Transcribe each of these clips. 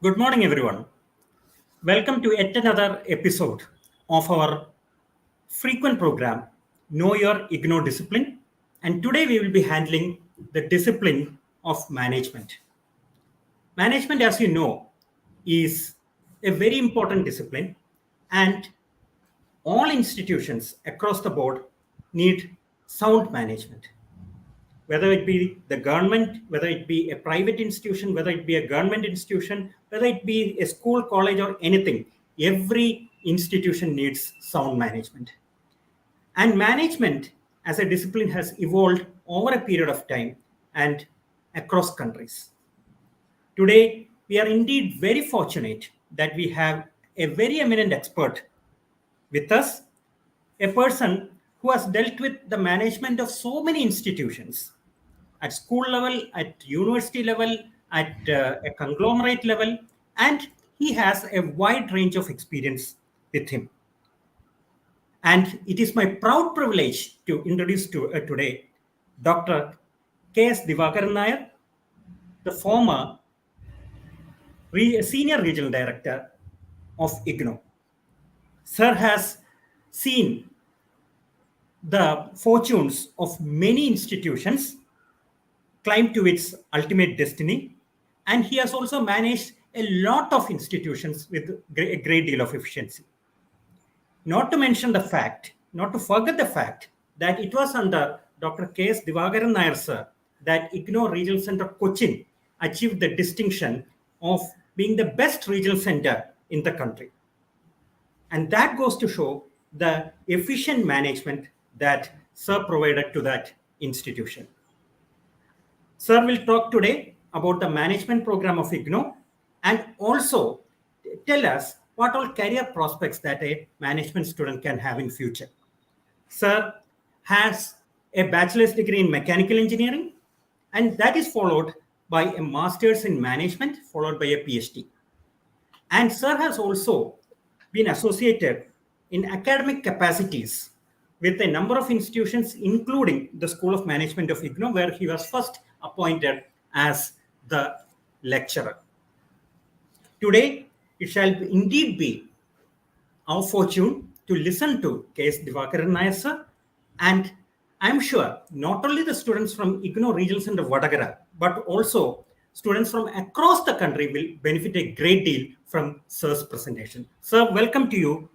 Good morning, everyone. Welcome to yet another episode of our frequent program, Know Your IGNOU Discipline. And today we will be handling the discipline of management. Management, as you know, is a very important discipline, and all institutions across the board need sound management. Whether it be the government, whether it be a private institution, whether it be a government institution, whether it be a school, college, or anything, every institution needs sound management. And management as a discipline has evolved over a period of time and across countries. Today, we are indeed very fortunate that we have a very eminent expert with us, a person who has dealt with the management of so many institutions at school level, at university level, at a conglomerate level, and he has a wide range of experience with him. And it is my proud privilege to introduce to today Dr. K.S.D Nair, the former Senior Regional Director of IGNOU. Sir has seen the fortunes of many institutions climb to its ultimate destiny, and he has also managed a lot of institutions with a great deal of efficiency. Not to mention the fact, not to forget the fact that it was under Dr. K.S. Divakaran Nair sir that IGNOU Regional Center Cochin achieved the distinction of being the best regional center in the country. And that goes to show the efficient management that sir provided to that institution. Sir will talk today about the management program of IGNOU and also tell us what all career prospects that a management student can have in future. Sir has a bachelor's degree in mechanical engineering, and that is followed by a master's in management, followed by a PhD. And sir has also been associated in academic capacities with a number of institutions, including the School of Management of IGNOU, where he was first appointed as the lecturer. Today, it shall indeed be our fortune to listen to K.S. Divakaran Nair sir, and I'm sure not only the students from IGNOU Regional Center Vadagara, but also students from across the country will benefit a great deal from sir's presentation. Sir, welcome to you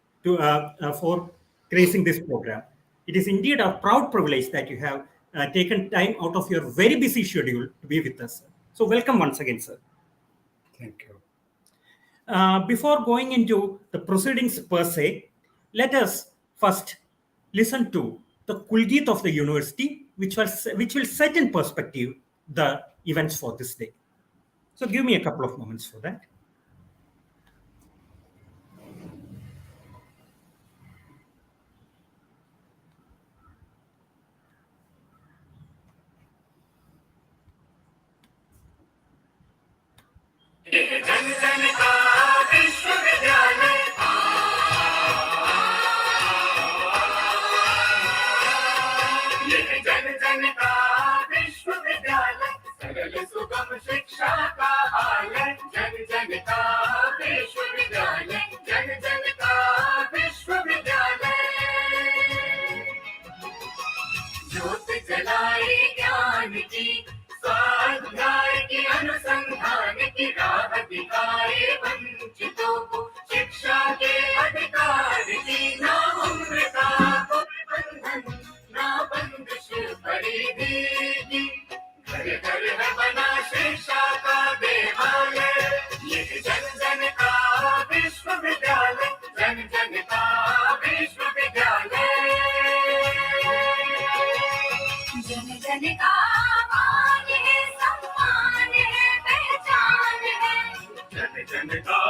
for gracing this program. It is indeed a proud privilege that you have taken time out of your very busy schedule to be with us. So welcome once again, sir. Thank you. Before going into the proceedings per se, let us first listen to the Kulgeet of the university, which will set in perspective the events for this day. So give me a couple of moments for that. शिक्षा का आलय जन जन का विश्वविद्यालय जन जन का विश्वविद्यालय ज्योत जलाए ज्ञान की स्वाध्याय की अनुसंधान की राह दिखाए वंचितों को शिक्षा के अधिकार की ना उम्र का कोई बंधन ना बंदिश परिधि की घर घर है बना शिक्षा का देवालय ये जन जन का विश्वविद्यालय जन जन का विश्वविद्यालय जन जन का मान है सम्मान है पहचान है जन जन का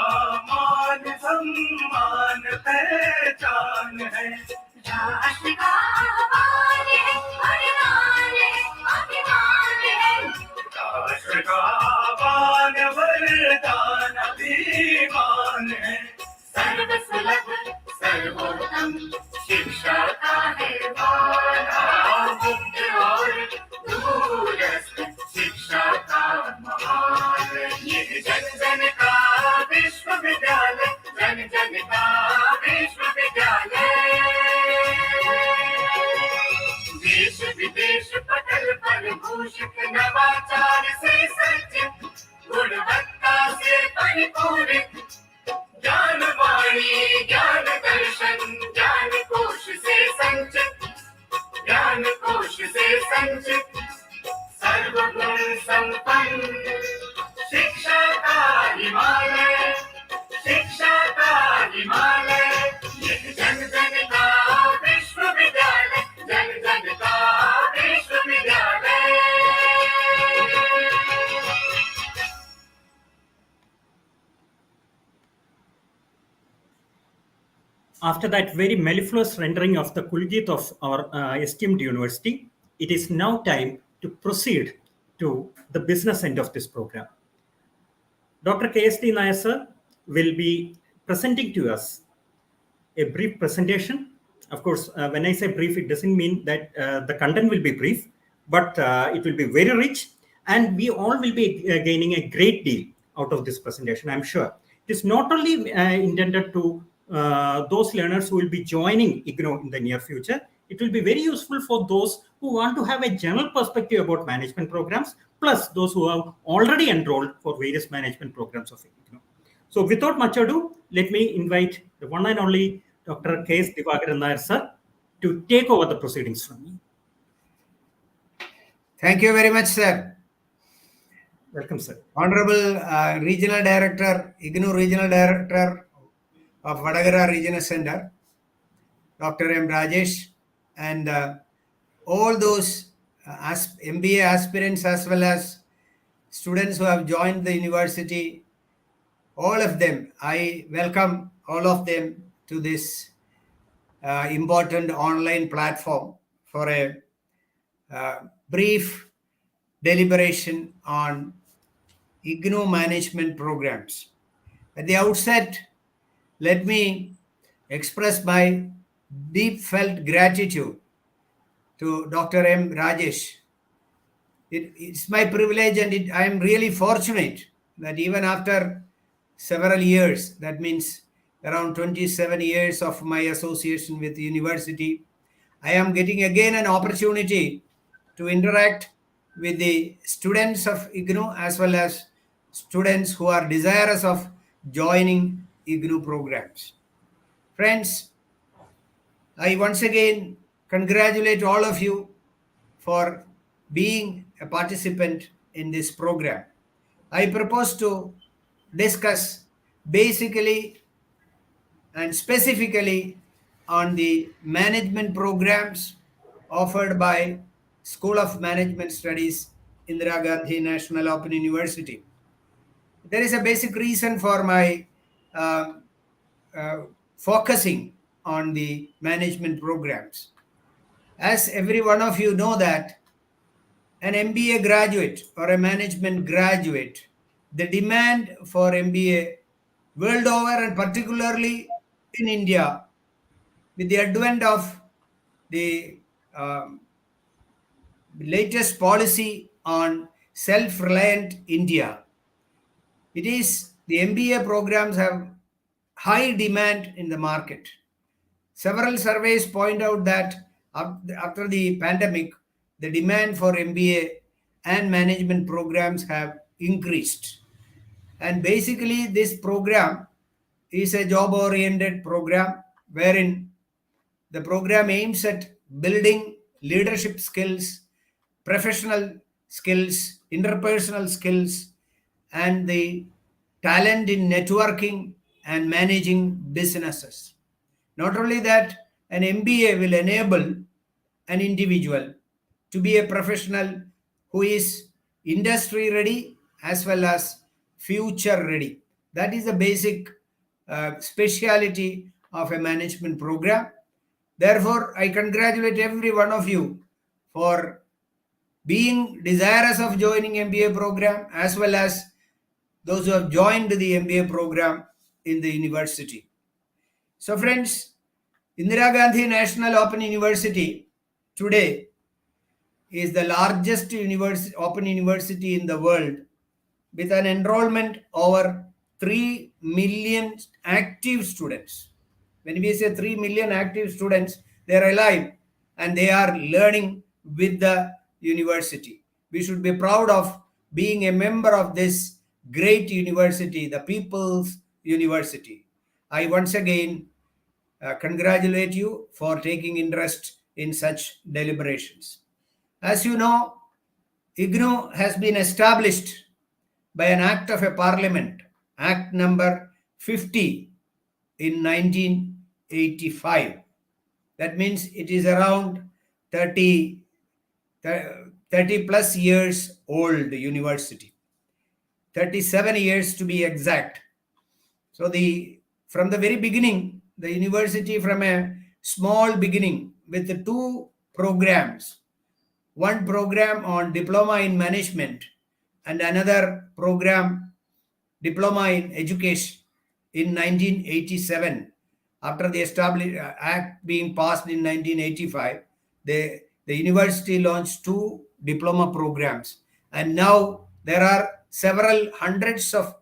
मान सम्मान पहचान है राष्ट्र का मान है वरदान है अभिमान है राष्ट्र का मान वरदान अभिमान है सर्वसुलभ सर्वोत्तम शिक्षा का है वादा गुप्त और दूरस्थ शिक्षा का महान ये जन जन का After that very mellifluous rendering of the Kulgit of our esteemed university, it is now time to proceed to the business end of this program. Dr. K.S.D Nair sir will be presenting to us a brief presentation. Of course, when I say brief, it doesn't mean that the content will be brief, but it will be very rich, and we all will be gaining a great deal out of this presentation, I'm sure. It is not only intended to those learners who will be joining IGNOU in the near future, it will be very useful for those who want to have a general perspective about management programs, plus those who have already enrolled for various management programs of IGNOU. So without much ado, let me invite the one and only Dr. K.S.D Nair sir to take over the proceedings from me. Thank you very much, sir. Welcome, sir. Honorable Regional Director, IGNOU Regional Director of Vadagara Regional Center, Dr. M. Rajesh, and all those MBA aspirants as well as students who have joined the university, all of them, I welcome all of them to this important online platform for a brief deliberation on IGNOU management programs. At the outset, let me express my deep felt gratitude to Dr. M. Rajesh. It's my privilege, and I am really fortunate that even after several years, that means around 27 years of my association with the university, I am getting again an opportunity to interact with the students of IGNOU as well as students who are desirous of joining IGNOU programs. Friends, I once again congratulate all of you for being a participant in this program. I propose to discuss basically and specifically on the management programs offered by School of Management Studies, Indira Gandhi National Open University. There is a basic reason for my focusing on the management programs. As every one of you know that an MBA graduate or a management graduate, the demand for MBA world over and particularly in India, with the advent of the latest policy on self-reliant India, it is the MBA programs have high demand in the market. Several surveys point out that after the pandemic, the demand for MBA and management programs have increased. And basically, this program is a job-oriented program wherein the program aims at building leadership skills, professional skills, interpersonal skills, and the talent in networking and managing businesses. Not only that, an MBA will enable an individual to be a professional who is industry ready as well as future ready. That is the basic speciality of a management program. Therefore, I congratulate every one of you for being desirous of joining MBA program as well as those who have joined the MBA program in the university. So friends, Indira Gandhi National Open University today is the largest open university in the world with an enrollment over 3 million active students. When we say 3 million active students, they are alive and they are learning with the university. We should be proud of being a member of this great university, the People's University. I once again congratulate you for taking interest in such deliberations. As you know, IGNOU has been established by an act of a parliament, Act number 50 in 1985. That means it is around 30 plus years old university. 37 years to be exact. So from the very beginning, the university from a small beginning with two programs, one program on diploma in management and another program diploma in education in 1987. After the act being passed in 1985, the university launched two diploma programs, and now there are several hundreds of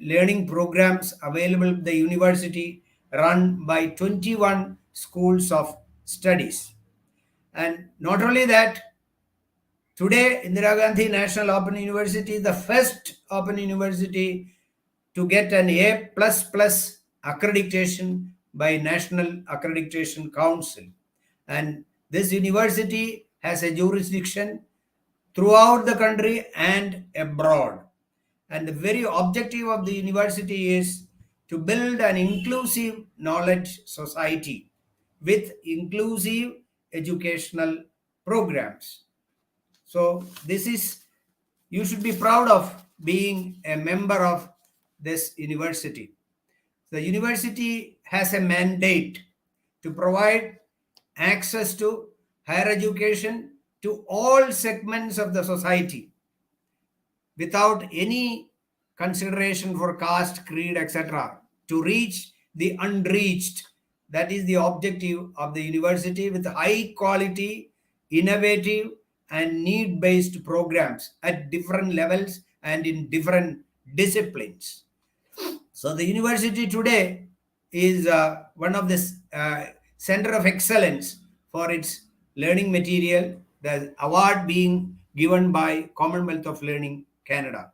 learning programs available at the university, run by 21 schools of studies. And not only that, today, Indira Gandhi National Open University is the first open university to get an A++ accreditation by National Accreditation Council. And this university has a jurisdiction throughout the country and abroad. And the very objective of the university is to build an inclusive knowledge society with inclusive educational programs. So this is, you should be proud of being a member of this university. The university has a mandate to provide access to higher education to all segments of the society without any consideration for caste, creed, etc., to reach the unreached. That is the objective of the university, with high quality, innovative, and need based programs at different levels and in different disciplines. So the university today is one of the center of excellence for its learning material, the award being given by Commonwealth of Learning Canada.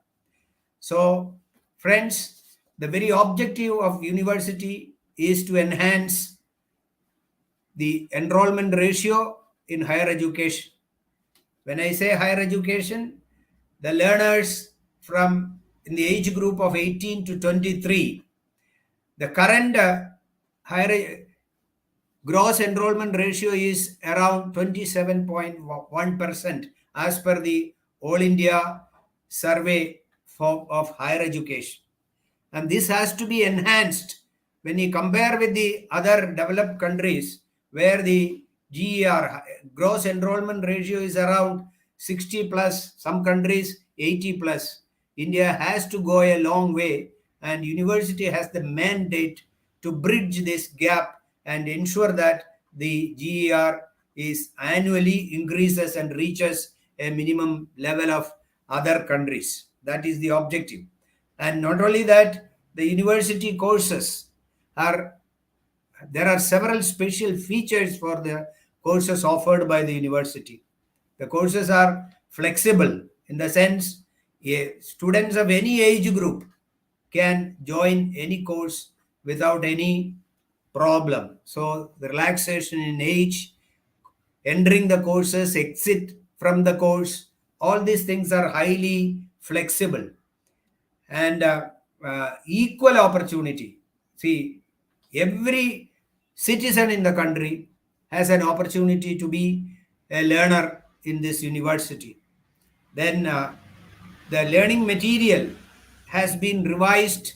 So friends, the very objective of university is to enhance the enrollment ratio in higher education. When I say higher education, the learners from in the age group of 18 to 23, the current higher gross enrollment ratio is around 27.1% as per the All India Survey of Higher Education. And this has to be enhanced when you compare with the other developed countries where the GER, gross enrollment ratio, is around 60 plus, some countries 80 plus. India has to go a long way, and university has the mandate to bridge this gap and ensure that the GER is annually increases and reaches a minimum level of other countries. That is the objective. And not only that, the university courses there are several special features for the courses offered by the university. The courses are flexible in the sense students of any age group can join any course without any problem. So the relaxation in age, entering the courses, exit from the course, all these things are highly flexible. And equal opportunity. See, every citizen in the country has an opportunity to be a learner in this university. Then the learning material has been revised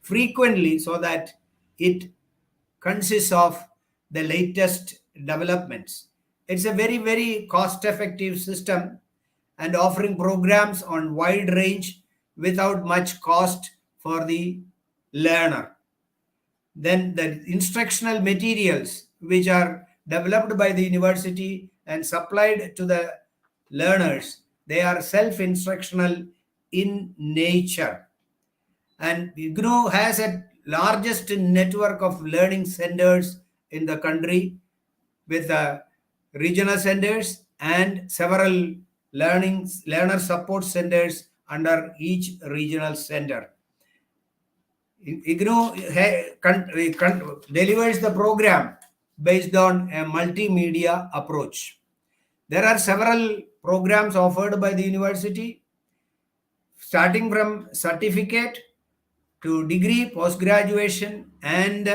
frequently so that it consists of the latest developments. It's a very, very cost-effective system and offering programs on wide range without much cost for the learner. Then the instructional materials which are developed by the university and supplied to the learners, they are self-instructional in nature. And IGNOU has a largest network of learning centers in the country with regional centers and several learner support centers under each regional center. IGNOU delivers the program based on a multimedia approach. There are several programs offered by the university, starting from certificate to degree, post-graduation, and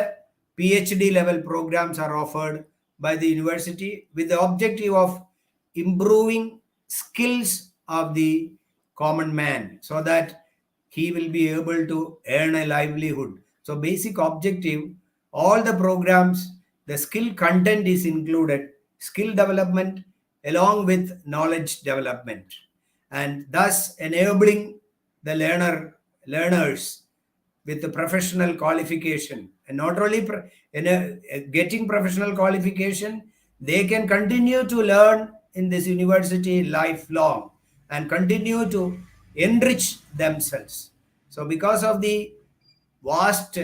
PhD level programs are offered by the university with the objective of improving skills of the common man so that he will be able to earn a livelihood. So basic objective All the programs, the skill content is included, skill development along with knowledge development, and thus enabling the learners with the professional qualification. And not only getting professional qualification, they can continue to learn in this university lifelong and continue to enrich themselves. So because of the vast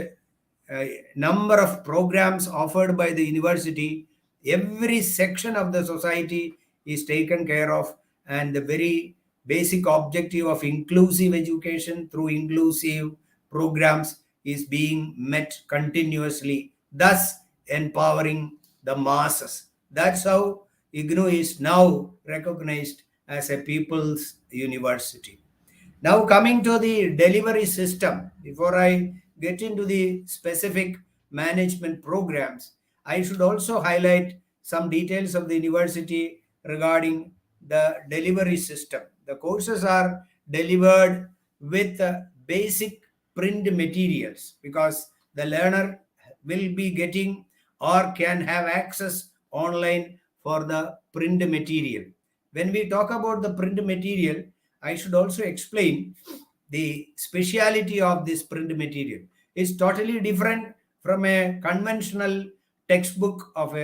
number of programs offered by the university, every section of the society is taken care of, and the very basic objective of inclusive education through inclusive programs is being met continuously, thus empowering the masses. That's how IGNOU is now recognized as a people's university. Now, coming to the delivery system, before I get into the specific management programs, I should also highlight some details of the university regarding the delivery system. The courses are delivered with basic print materials because the learner will be getting or can have access online for the print material. When we talk about the print material, I should also explain the speciality of this print material. It's totally different from a conventional textbook of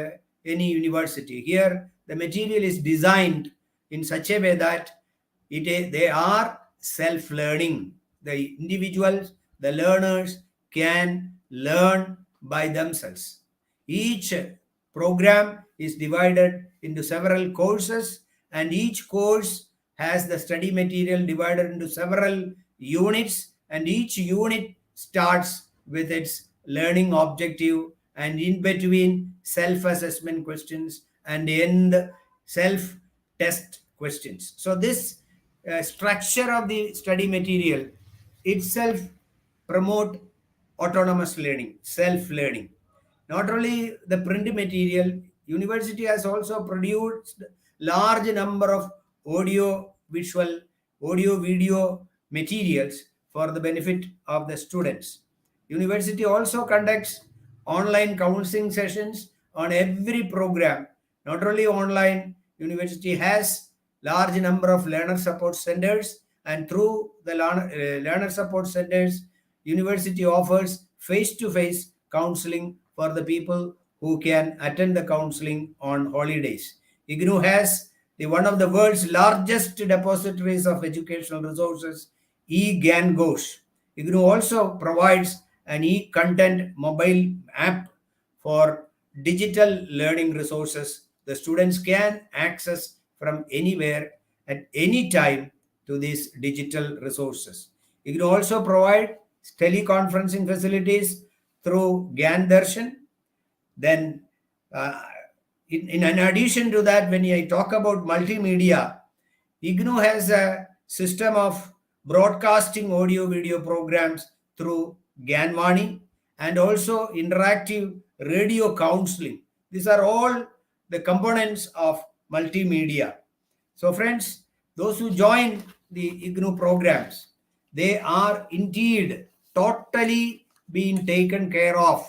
any university. Here, the material is designed in such a way that they are self-learning. The individuals, the learners can learn by themselves. Each program is divided into several courses, and each course has the study material divided into several units, and each unit starts with its learning objective, and in between self-assessment questions and end self-test questions. So this structure of the study material itself promote autonomous learning, self-learning. Not only the print material, university has also produced large number of audio, visual, audio, video materials for the benefit of the students. University also conducts online counseling sessions on every program. Not only online, university has large number of learner support centers, and through the learner support centers, university offers face-to-face counseling for the people who can attend the counseling on holidays. IGNOU has one of the world's largest depositories of educational resources, IGNOU. IGNOU also provides an e-content mobile app for digital learning resources. The students can access from anywhere at any time to these digital resources. IGNOU also provide teleconferencing facilities through GAN Darshan. Then, in addition to that, when I talk about multimedia, IGNOU has a system of broadcasting audio video programs through Ganvani and also interactive radio counseling. These are all the components of multimedia. So friends, those who join the IGNOU programs, they are indeed totally being taken care of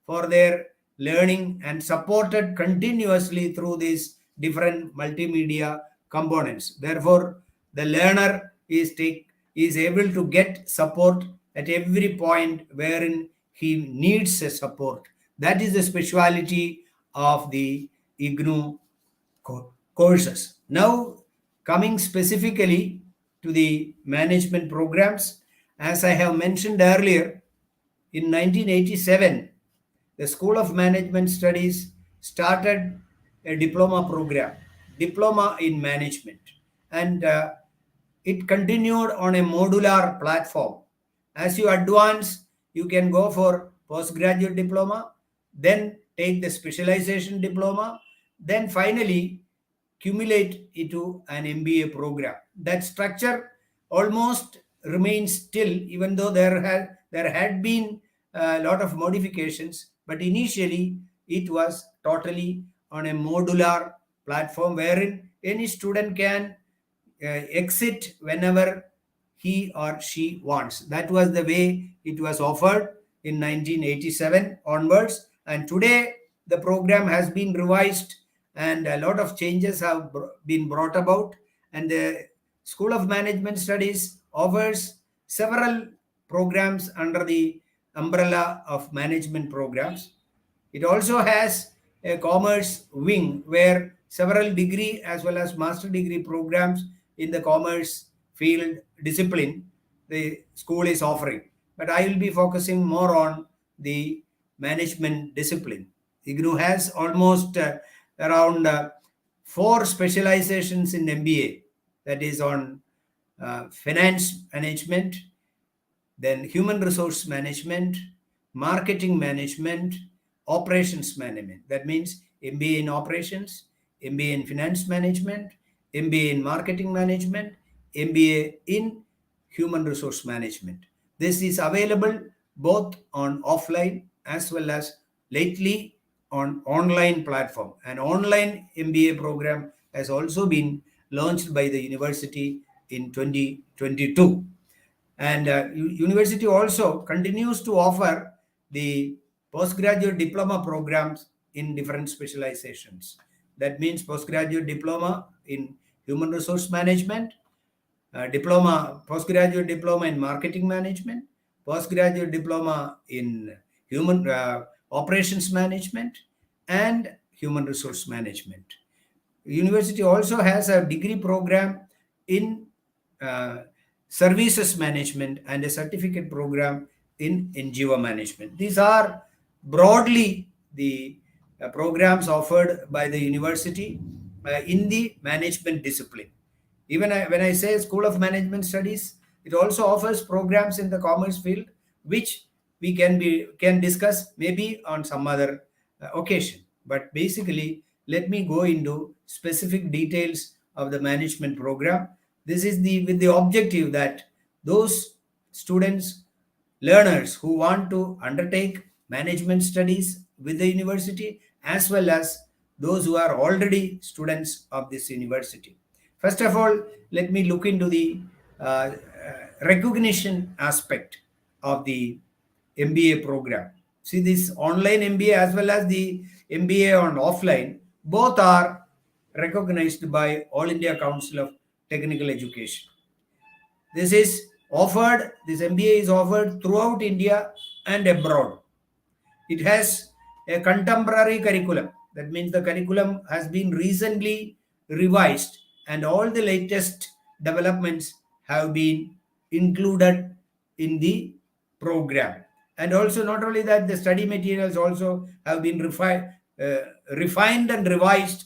for their learning and supported continuously through these different multimedia components. Therefore, the learner is able to get support at every point wherein he needs a support. That is the speciality of the IGNOU courses. Now, coming specifically to the management programs, as I have mentioned earlier, in 1987, the School of Management Studies started a diploma program, Diploma in Management, and it continued on a modular platform. As you advance, you can go for postgraduate diploma, then take the specialization diploma, then finally accumulate into an MBA program. That structure almost remains still, even though there had been a lot of modifications, but initially it was totally on a modular platform wherein any student can exit whenever he or she wants. That was the way it was offered, in 1987 onwards, and today the program has been revised and a lot of changes have been brought about, and the School of Management Studies offers several programs under the umbrella of management programs. It also has a commerce wing where several degree as well as master degree programs in the commerce field discipline the school is offering. But I will be focusing more on the management discipline. IGNOU has almost around 4 specializations in MBA, that is on finance management, then human resource management, marketing management, operations management. That means MBA in operations, MBA in finance management, MBA in marketing management, MBA in human resource management. This is available both on offline as well as lately on online platform. An online MBA program has also been launched by the university in 2022. And university also continues to offer the postgraduate diploma programs in different specializations. That means postgraduate diploma in human resource management, postgraduate diploma in marketing management, postgraduate diploma in human operations management, and human resource management. University also has a degree program in services management and a certificate program in NGO management. These are broadly the programs offered by the university in the management discipline. Even when I say School of Management Studies, it also offers programs in the commerce field, which we can discuss maybe on some other occasion. But basically, let me go into specific details of the management program. This is with the objective that those students, learners who want to undertake management studies with the university, as well as those who are already students of this university. First of all, let me look into the recognition aspect of the MBA program. See, this online MBA as well as the MBA on offline, both are recognized by All India Council of Technical Education. This MBA is offered throughout India and abroad. It has a contemporary curriculum. That means the curriculum has been recently revised and all the latest developments have been included in the program. And also, not only that, the study materials also have been refined and revised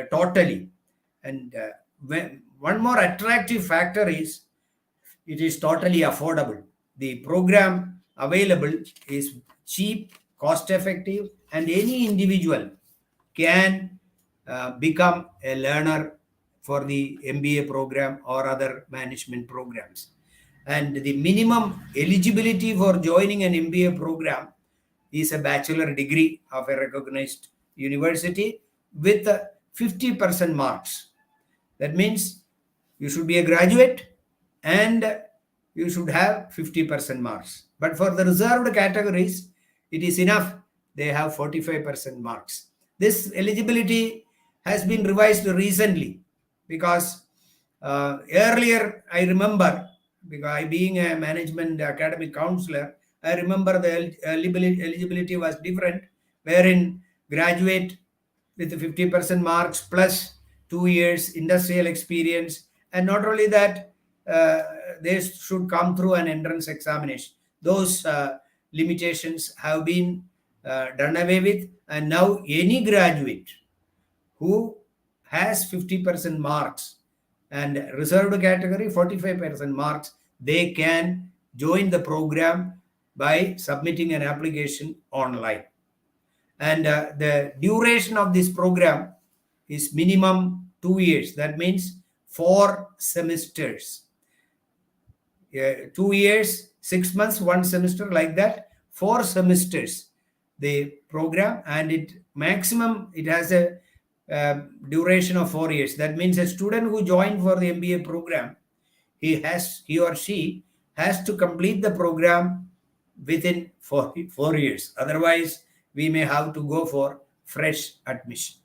totally. And one more attractive factor is it is totally affordable. The program available is cheap, cost effective, and any individual can become a learner for the MBA program or other management programs. And the minimum eligibility for joining an MBA program is a bachelor degree of a recognized university with 50% marks. That means you should be a graduate and you should have 50% marks. But for the reserved categories, it is enough. They have 45% marks. This eligibility has been revised recently because earlier I remember, because I being a management academic counselor, I remember the eligibility was different, wherein graduate with 50% marks plus 2 years industrial experience, and not only that, they should come through an entrance examination. Those limitations have been done away with, and now any graduate who has 50% marks and reserved category 45% marks, they can join the program by submitting an application online. And the duration of this program is minimum 2 years. That means 4 semesters. 2 years, 6 months, 1 semester, like that. 4 semesters the program, and it has a duration of 4 years. That means a student who joined for the MBA program, he or she has to complete the program within 4 years. Otherwise, we may have to go for fresh admission.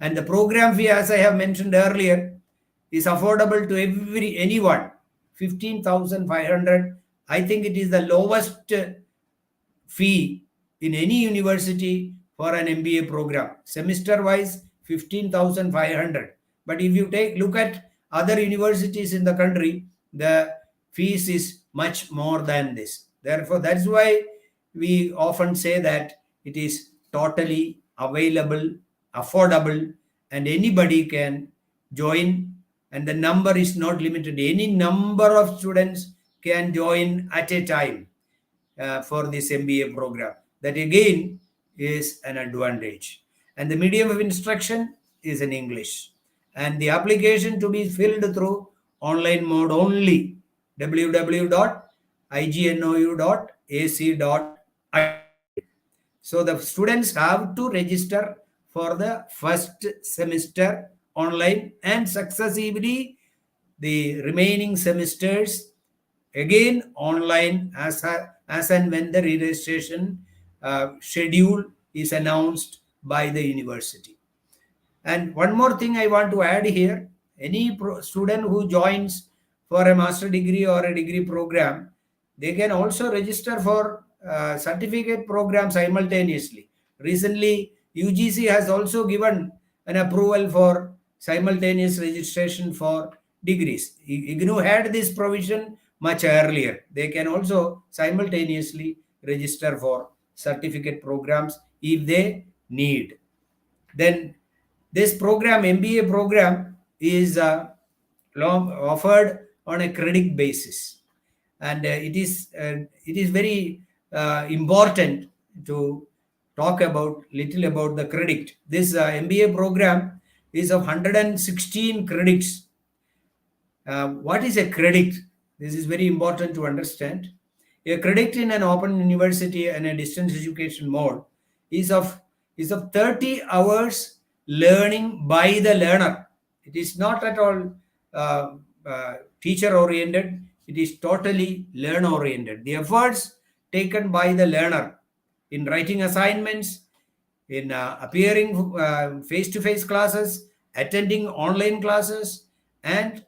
And the program fee, as I have mentioned earlier, is affordable to anyone. 15,500. I think it is the lowest fee in any university for an MBA program. Semester wise, 15,500. But if you look at other universities in the country, the fees is much more than this. Therefore, that's why we often say that it is totally available, affordable, and anybody can join. And the number is not limited. Any number of students can join at a time for this MBA program. That again is an advantage. And the medium of instruction is in English. And the application to be filled through online mode only. www.ignou.ac.in. So the students have to register for the first semester online, and successively the remaining semesters again online as and when the registration schedule is announced by the university. And one more thing I want to add here: any student who joins for a master degree or a degree program, they can also register for certificate program simultaneously. Recently, UGC has also given an approval for simultaneous registration for degrees. IGNOU had this provision much earlier. They can also simultaneously register for certificate programs if they need. Then this program, MBA program, is offered on a credit basis, and it is very important to talk about little about the credit. This MBA program is of 116 credits. What is a credit? This is very important to understand. A credit in an open university and a distance education mode is of 30 hours learning by the learner. It is not at all teacher oriented. It is totally learn oriented. The efforts taken by the learner in writing assignments, in appearing face-to-face classes, attending online classes, and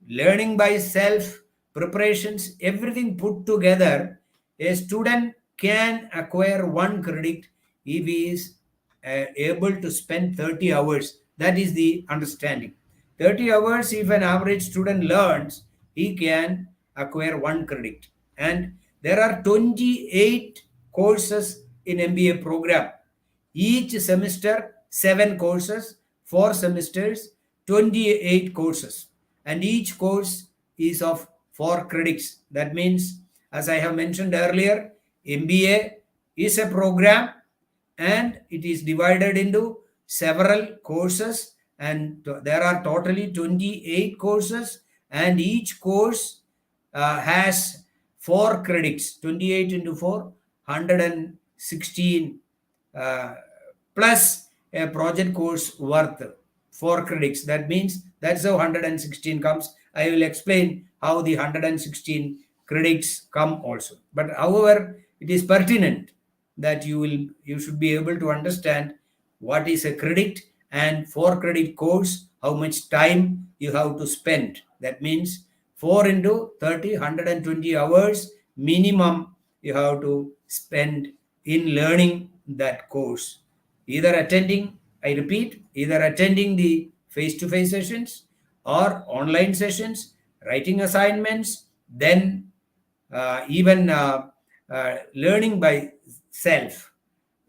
learning by self, preparations, everything put together, a student can acquire 1 credit if he is able to spend 30 hours. That is the understanding. 30 hours, if an average student learns, he can acquire 1 credit. And there are 28 courses in MBA program. Each semester, 7 courses, 4 semesters, 28 courses. And each course is of 4 credits. That means, as I have mentioned earlier, MBA is a program and it is divided into several courses, and there are totally 28 courses, and each course has 4 credits. 28 into 4, 116 plus a project course worth 4 credits. That means that's how 116 comes. I will explain how the 116 credits come also. But however, it is pertinent that you should be able to understand what is a credit, and 4 credit course, how much time you have to spend. That means 4 into 30, 120 hours minimum you have to spend in learning that course. Either attending, I repeat, either attending the face-to-face sessions or online sessions, writing assignments, then even learning by self.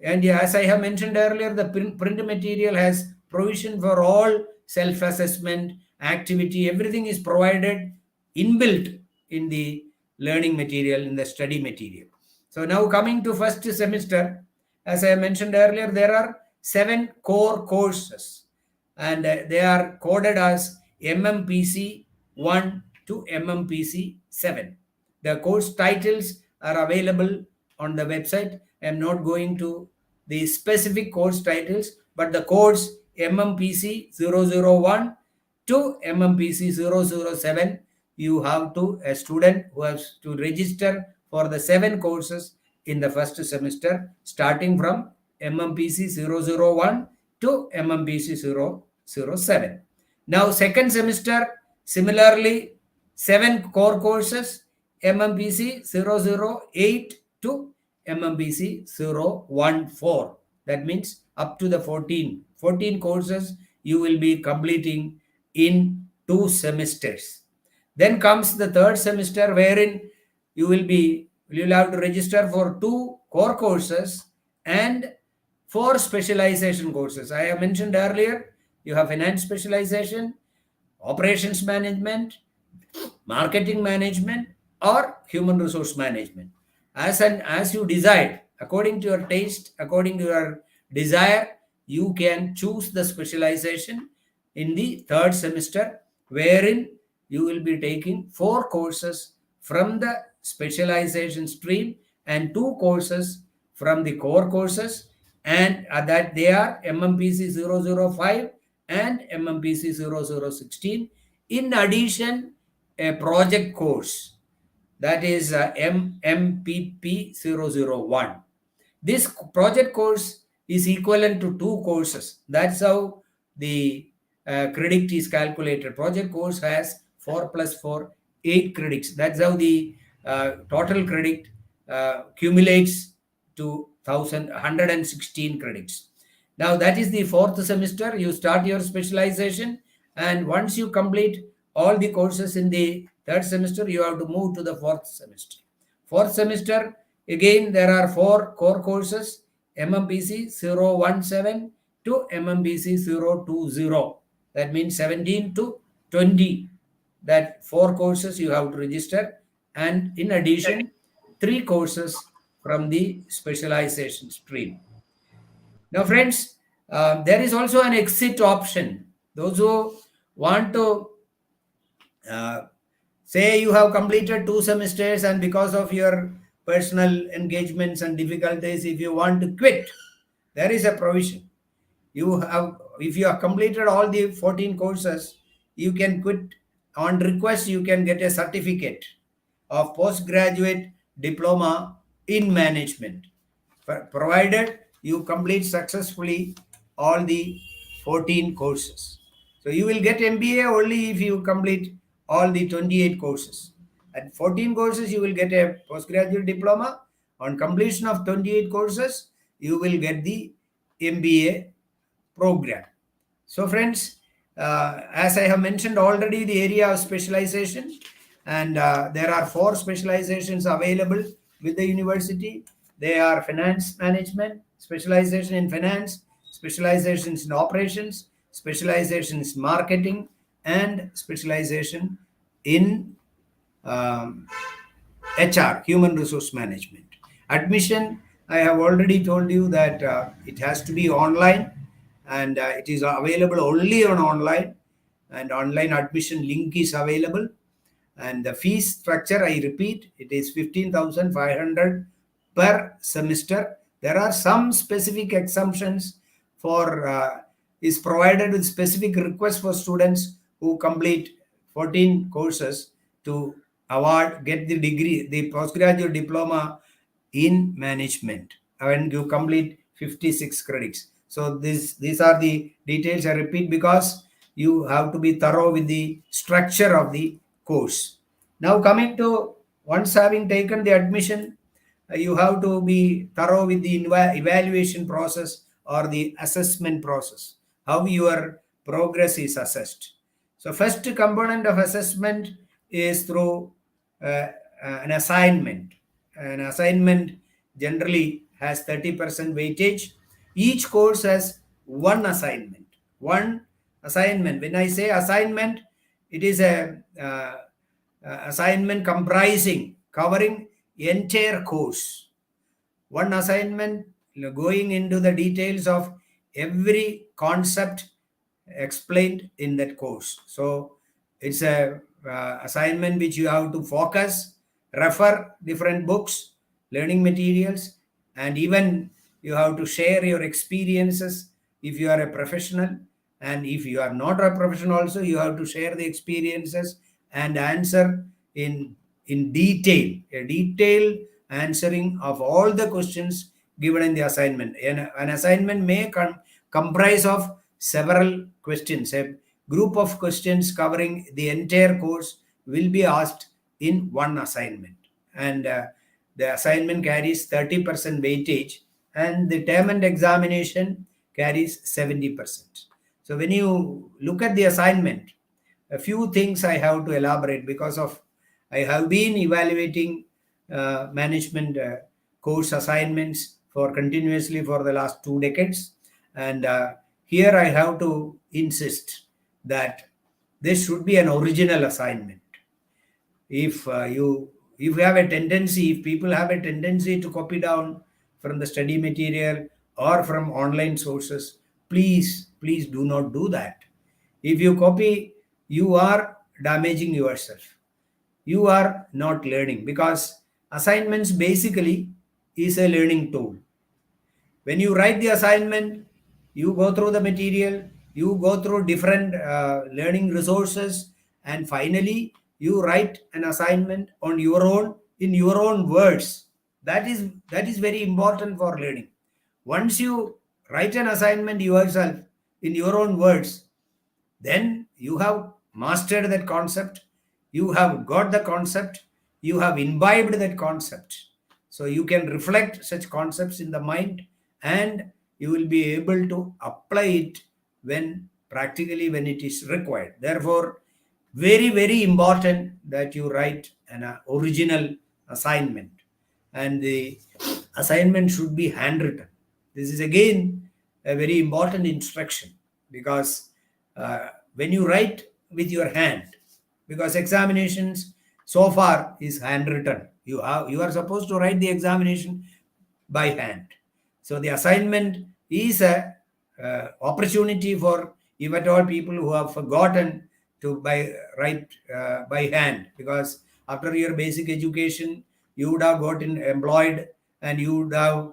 And as I have mentioned earlier, the print material has provision for all self-assessment, activity, everything is provided inbuilt in the learning material, in the study material. So now coming to first semester, as I mentioned earlier, there are 7 core courses, and they are coded as MMPC 1 to MMPC 7. The course titles are available on the website. I am not going to the specific course titles, but the course MMPC 001 to MMPC 007, you have to, a student who has to register for the 7 courses, in the first semester, starting from MMPC 001 to MMPC 007. Now, second semester, similarly, 7 core courses, MMPC 008 to MMPC 014. That means up to the 14 courses you will be completing in 2 semesters. Then comes the third semester, wherein you will have to register for 2 core courses and 4 specialization courses. I have mentioned earlier, you have finance specialization, operations management, marketing management, or human resource management. As you decide, according to your taste, according to your desire, you can choose the specialization in the third semester, wherein you will be taking 4 courses from the specialization stream and 2 courses from the core courses, and that they are MMPC 005 and MMPC 0016. In addition, a project course, that is MMPP 001. This project course is equivalent to 2 courses. That's how the credit is calculated. Project course has 4 plus 4, 8 credits. That's how the total credit cumulates to 116 credits. Now, that is the 4th semester. You start your specialization, and once you complete all the courses in the 3rd semester, you have to move to the 4th semester. 4th semester, again, there are 4 core courses, MMPC 017 to MMPC 020. That means 17 to 20. That 4 courses you have to register, and in addition, 3 courses from the specialization stream. Now, friends, there is also an exit option. Those who want to say you have completed 2 semesters, and because of your personal engagements and difficulties, if you want to quit, there is a provision. If you have completed all the 14 courses, you can quit. On request, you can get a certificate of postgraduate diploma in management, provided you complete successfully all the 14 courses. So you will get MBA only if you complete all the 28 courses. At 14 courses, you will get a postgraduate diploma. On completion of 28 courses, you will get the MBA program. So, friends, as I have mentioned already, the area of specialization, and there are 4 specializations available with the university. They are finance management, specialization in finance, specializations in operations, specializations in marketing, and specialization in HR, human resource management. Admission, I have already told you that it has to be online, and it is available only on online, and online admission link is available. And the fees structure, I repeat, it is 15,500 per semester. There are some specific exemptions for is provided with specific requests for students who complete 14 courses to get the degree, the postgraduate diploma in management, and you complete 56 credits. So these are the details I repeat, because you have to be thorough with the structure of the course. Now, coming to, once having taken the admission, you have to be thorough with the evaluation process or the assessment process, how your progress is assessed. So first component of assessment is through an assignment. An assignment generally has 30% weightage. Each course has one assignment. When I say assignment, it is a assignment covering entire course. One assignment going into the details of every concept explained in that course. So it's a assignment which you have to focus, refer different books, learning materials, and even you have to share your experiences if you are a professional, and if you are not a professional also, you have to share the experiences and answer in detail, a detailed answering of all the questions given in the assignment. An assignment may comprise of several questions. A group of questions covering the entire course will be asked in one assignment, and the assignment carries 30% weightage, and the term and examination carries 70%. So when you look at the assignment, a few things I have to elaborate, because of I have been evaluating management course assignments for continuously for the last 2 decades, and here I have to insist that this should be an original assignment. If if you have a tendency, if people have a tendency to copy down from the study material or from online sources, please do not do that. If you copy, you are damaging yourself, you are not learning, because assignments basically is a learning tool. When you write the assignment, you go through the material, you go through different learning resources, and finally you write an assignment on your own, in your own words. That is very important for learning. Once you write an assignment yourself in your own words, then you have mastered that concept, you have got the concept, you have imbibed that concept. So you can reflect such concepts in the mind, and you will be able to apply it when practically when it is required. Therefore, very important that you write an original assignment, and the assignment should be handwritten. This is again a very important instruction, because when you write with your hand, because examinations so far is handwritten, you are supposed to write the examination by hand. So the assignment is a opportunity for, if at all people who have forgotten to write by hand, because after your basic education you would have gotten employed, and you would have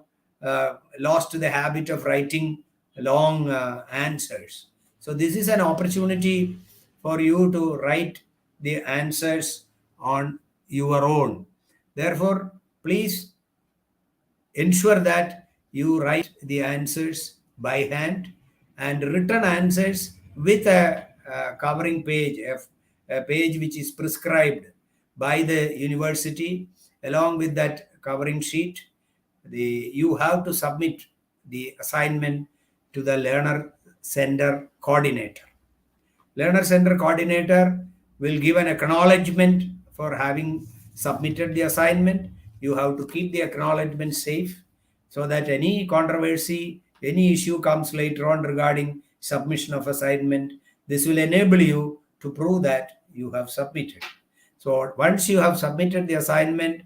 lost the habit of writing long answers. So this is an opportunity for you to write the answers on your own. Therefore, please ensure that you write the answers by hand, and written answers with a covering page, a page which is prescribed by the university, along with that covering sheet. You have to submit the assignment to the learner center coordinator. Learner center coordinator will give an acknowledgement for having submitted the assignment. You have to keep the acknowledgement safe, so that any controversy, any issue comes later on regarding submission of assignment, this will enable you to prove that you have submitted. So once you have submitted the assignment,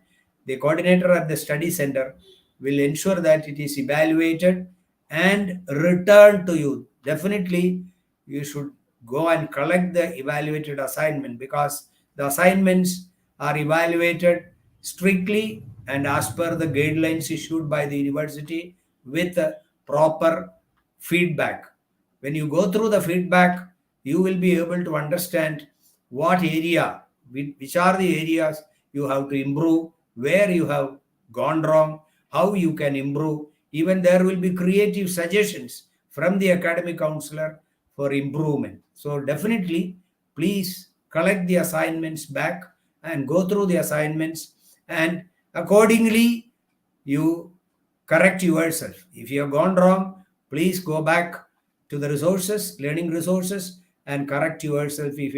the coordinator at the study center will ensure that it is evaluated and returned to you. Definitely, you should go and collect the evaluated assignment, because the assignments are evaluated strictly and as per the guidelines issued by the university, with proper feedback. When you go through the feedback, you will be able to understand what area, which are the areas you have to improve, where you have gone wrong, how you can improve. Even there will be creative suggestions from the academic counselor for improvement. So definitely, please collect the assignments back and go through the assignments, and accordingly you correct yourself. If you have gone wrong, please go back to the resources, learning resources, and correct yourself if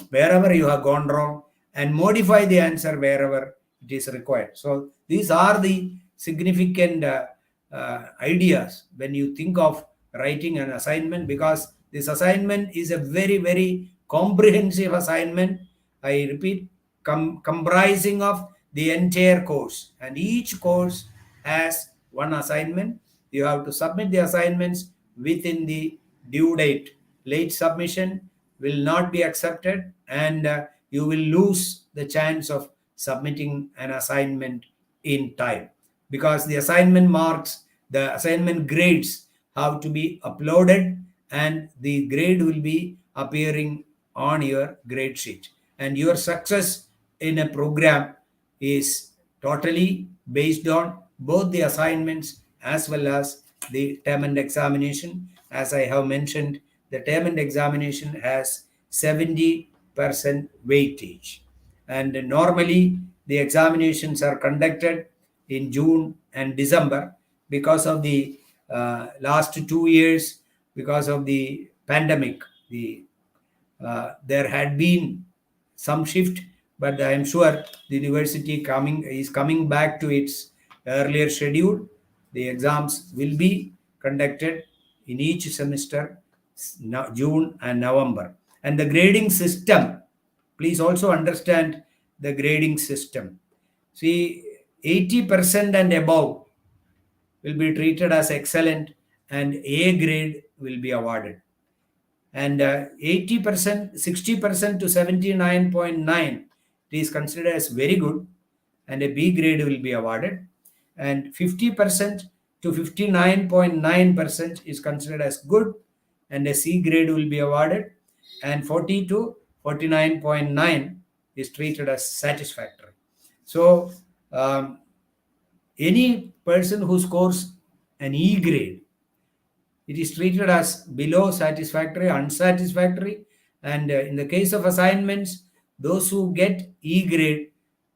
wherever you have gone wrong, and modify the answer wherever it is required. So these are the significant ideas when you think of writing an assignment, because this assignment is a very comprehensive assignment. I repeat, comprising of the entire course, and each course has one assignment. You have to submit the assignments within the due date. Late submission will not be accepted, and you will lose the chance of submitting an assignment in time, because the assignment marks, the assignment grades have to be uploaded, and the grade will be appearing on your grade sheet. And your success in a program is totally based on both the assignments as well as the term and examination. As I have mentioned, the term and examination has 70% weightage. And normally, the examinations are conducted in June and December because of the last 2 years, because of the pandemic. There had been some shift, but I am sure the university is coming back to its earlier schedule. The exams will be conducted in each semester, June and November. And the grading system, please also understand the grading system. See, 80% and above will be treated as excellent, and A grade will be awarded. And 80%, 60% to 79.9 it is considered as very good, and a B grade will be awarded. And 50% to 59.9% is considered as good, and a C grade will be awarded. And 40 to 49.9 is treated as satisfactory. So any person who scores an E grade, it is treated as below satisfactory, unsatisfactory. And in the case of assignments, those who get E grade,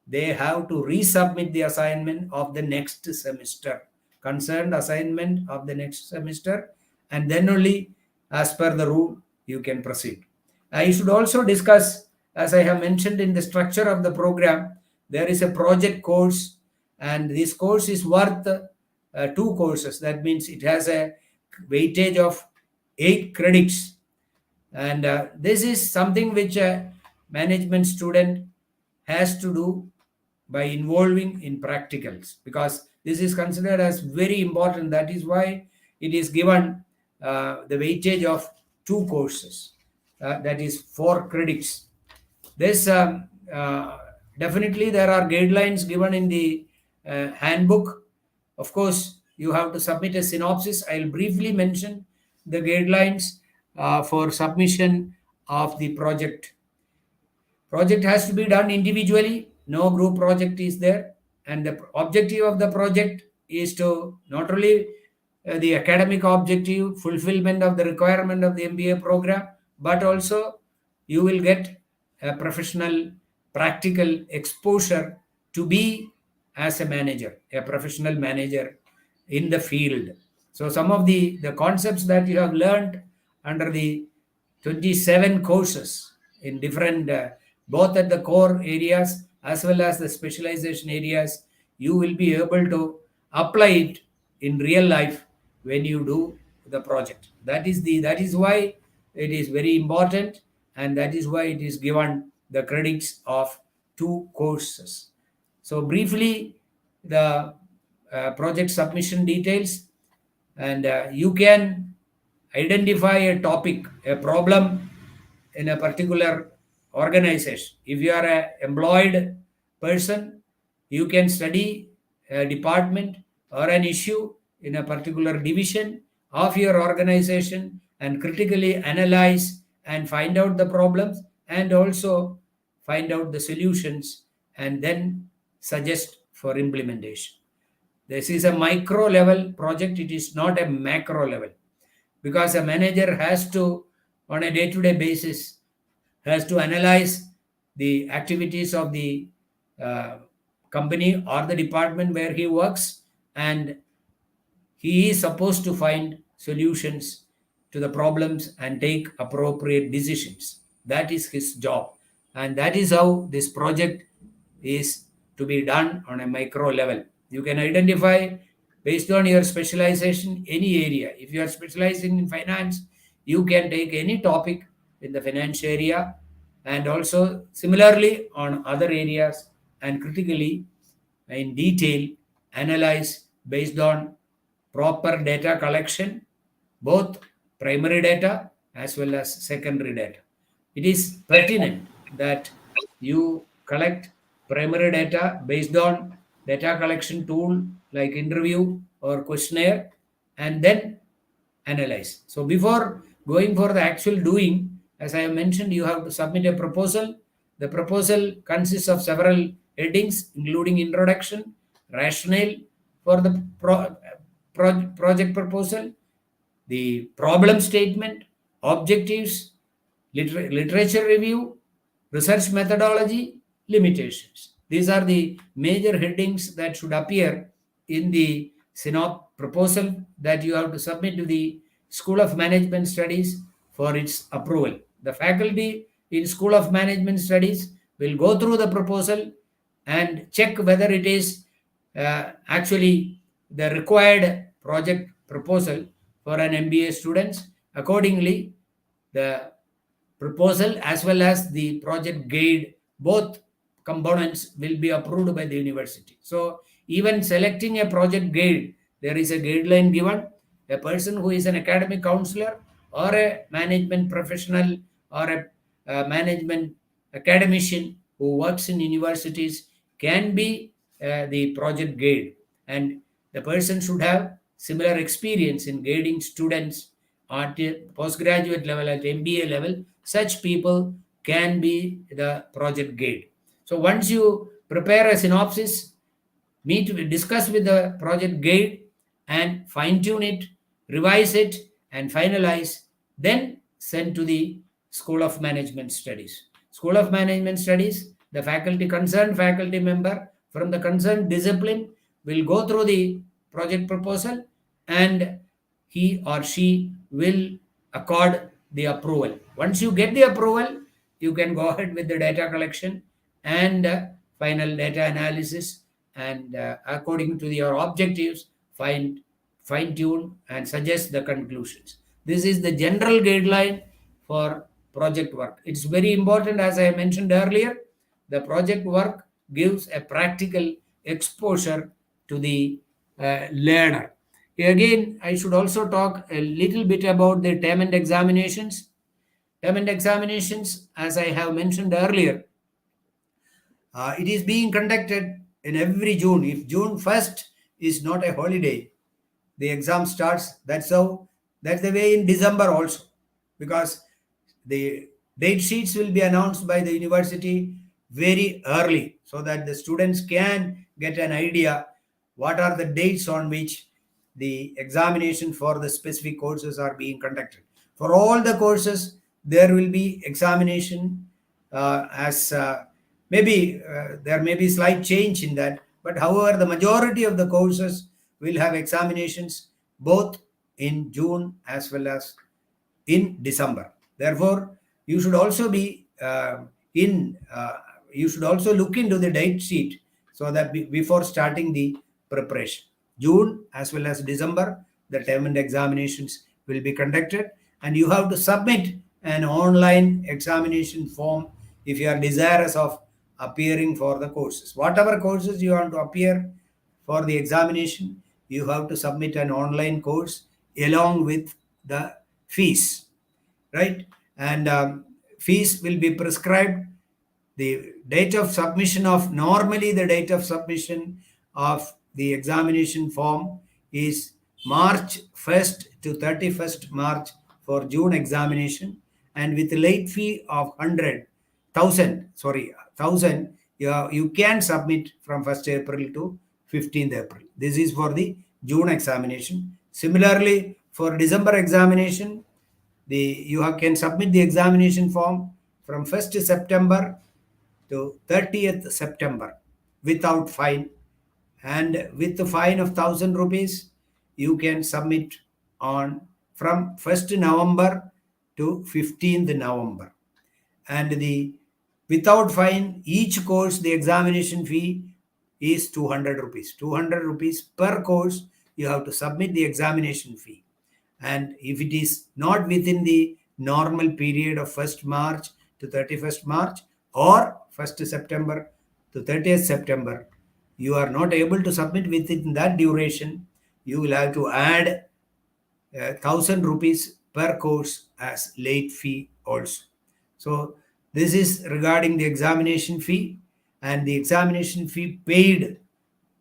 they have to resubmit the assignment of the next semester, concerned assignment of the next semester, and then only as per the rule you can proceed. I should also discuss, as I have mentioned in the structure of the program, there is a project course, and this course is worth 2 courses. That means it has a weightage of 8 credits. And this is something which a management student has to do by involving in practicals, because this is considered as very important. That is why it is given the weightage of 2 courses, that is 4 credits. This definitely there are guidelines given in the handbook. Of course, you have to submit a synopsis. I'll briefly mention the guidelines for submission of the project. Project has to be done individually. No group project is there. And the objective of the project is to not only the academic objective, fulfillment of the requirement of the MBA program, but also you will get a professional practical exposure to be as a manager, a professional manager in the field. So some of the concepts that you have learned under the 27 courses in different, both at the core areas as well as the specialization areas, you will be able to apply it in real life when you do the project. That is why it is very important, and that is why it is given the credits of 2 courses. So briefly, the project submission details, and you can identify a topic, a problem in a particular organization. If you are an employed person, you can study a department or an issue in a particular division of your organization and critically analyze and find out the problems, and also find out the solutions, and then suggest for implementation. This is a micro level project, it is not a macro level, because a manager has to, on a day-to-day basis, has to analyze the activities of the company or the department where he works, and he is supposed to find solutions to the problems and take appropriate decisions. That is his job, and that is how this project is to be done on a micro level. You can identify based on your specialization any area. If you are specializing in finance, you can take any topic in the finance area, and also similarly on other areas, and critically in detail analyze based on proper data collection, both primary data as well as secondary data. It is pertinent that you collect primary data based on data collection tool like interview or questionnaire, and then analyze. So before going for the actual doing, as I have mentioned, you have to submit a proposal. The proposal consists of several headings including introduction, rationale for the project proposal, the problem statement, objectives, literature review, research methodology, limitations. These are the major headings that should appear in the proposal that you have to submit to the School of Management Studies for its approval. The faculty in School of Management Studies will go through the proposal and check whether it is actually the required project proposal for an MBA students. Accordingly, the proposal as well as the project guide, both components will be approved by the university. So even selecting a project guide, there is a guideline given. A person who is an academic counselor or a management professional or a management academician who works in universities can be the project guide, and the person should have similar experience in guiding students at postgraduate level, at MBA level. Such people can be the project guide. So once you prepare a synopsis, discuss with the project guide and fine tune it, revise it, and finalize, then send to the School of Management Studies. School of Management Studies, the concerned faculty member from the concerned discipline will go through the project proposal, and he or she will accord the approval. Once you get the approval, you can go ahead with the data collection and final data analysis, and according to your objectives, fine tune and suggest the conclusions. This is the general guideline for project work. It's very important, as I mentioned earlier. The project work gives a practical exposure to the learner. Again, I should also talk a little bit about the term and examinations. Term and examinations, as I have mentioned earlier, it is being conducted in every June. If June 1st is not a holiday, the exam starts. That's the way in December also, because the date sheets will be announced by the university very early so that the students can get an idea what are the dates on which the examination for the specific courses are being conducted. For all the courses, there will be examination maybe there may be slight change in that, but however, the majority of the courses will have examinations both in June as well as in December. Therefore, you should also be you should also look into the date sheet so that before starting the preparation. June as well as December, the term and examinations will be conducted, and you have to submit an online examination form if you are desirous of appearing for the courses. Whatever courses you want to appear for the examination, you have to submit an online course along with the fees, right? And fees will be prescribed. The date of submission normally the date of submission of the examination form is March 1st to 31st March for June examination, and with a late fee of 1,000, you can submit from 1st April to 15th April. This is for the June examination. Similarly, for December examination, you can submit the examination form from 1st September to 30th September without fine, and with the fine of 1,000 rupees, you can submit from 1st November to 15th November. And without fine, each course, the examination fee is 200 rupees. 200 rupees per course, you have to submit the examination fee. And if it is not within the normal period of 1st March to 31st March or 1st September to 30th September, you are not able to submit within that duration, you will have to add 1,000 rupees per course as late fee also. So this is regarding the examination fee, and the examination fee paid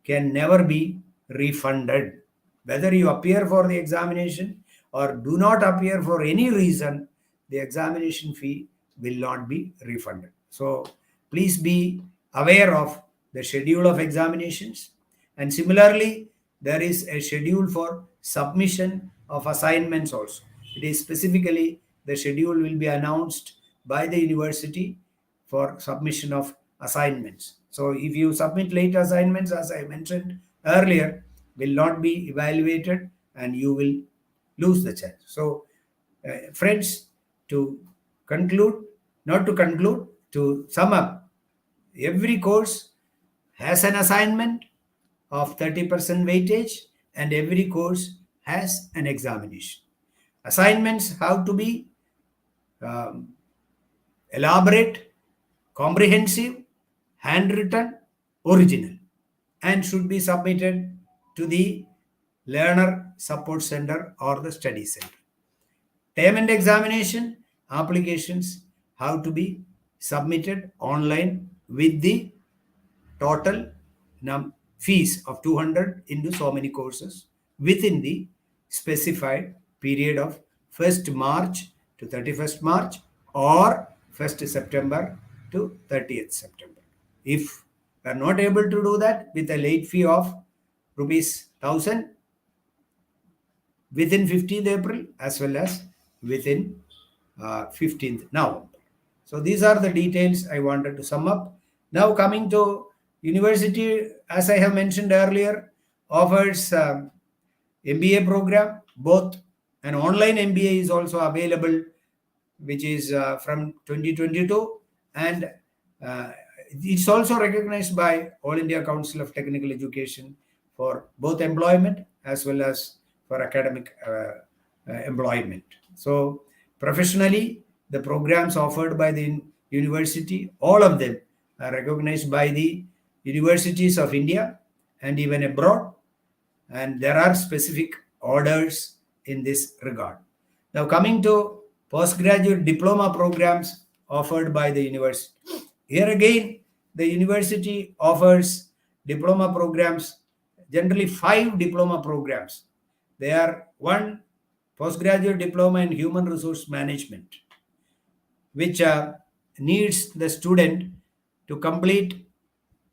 can never be refunded. Whether you appear for the examination or do not appear for any reason, the examination fee will not be refunded. So please be aware of the schedule of examinations, and similarly, there is a schedule for submission of assignments also. It is specifically the schedule will be announced by the university for submission of assignments. So if you submit late assignments, as I mentioned earlier, will not be evaluated and you will lose the chance. So, friends, to conclude, not to conclude, to sum up, every course has an assignment of 30% weightage and every course has an examination. Assignments have to be um, elaborate, comprehensive, handwritten, original, and should be submitted to the learner support center or the study center. Term and examination applications have to be submitted online with the total fees of 200 into so many courses within the specified period of 1st March to 31st March or 1st September to 30th September. If we are not able to do that with a late fee of rupees 1000 within 15th April as well as within 15th November. So these are the details I wanted to sum up. Now coming to university, as I have mentioned earlier, offers MBA program. Both an online MBA is also available, which is from 2022, and it's also recognized by All India Council of Technical Education for both employment as well as for academic employment. So professionally, the programs offered by the university, all of them are recognized by the universities of India and even abroad, and there are specific orders in this regard. Now coming to postgraduate diploma programs offered by the university. Here again, the university offers diploma programs, generally 5 diploma programs. They are: one, postgraduate diploma in human resource management, which needs the student to complete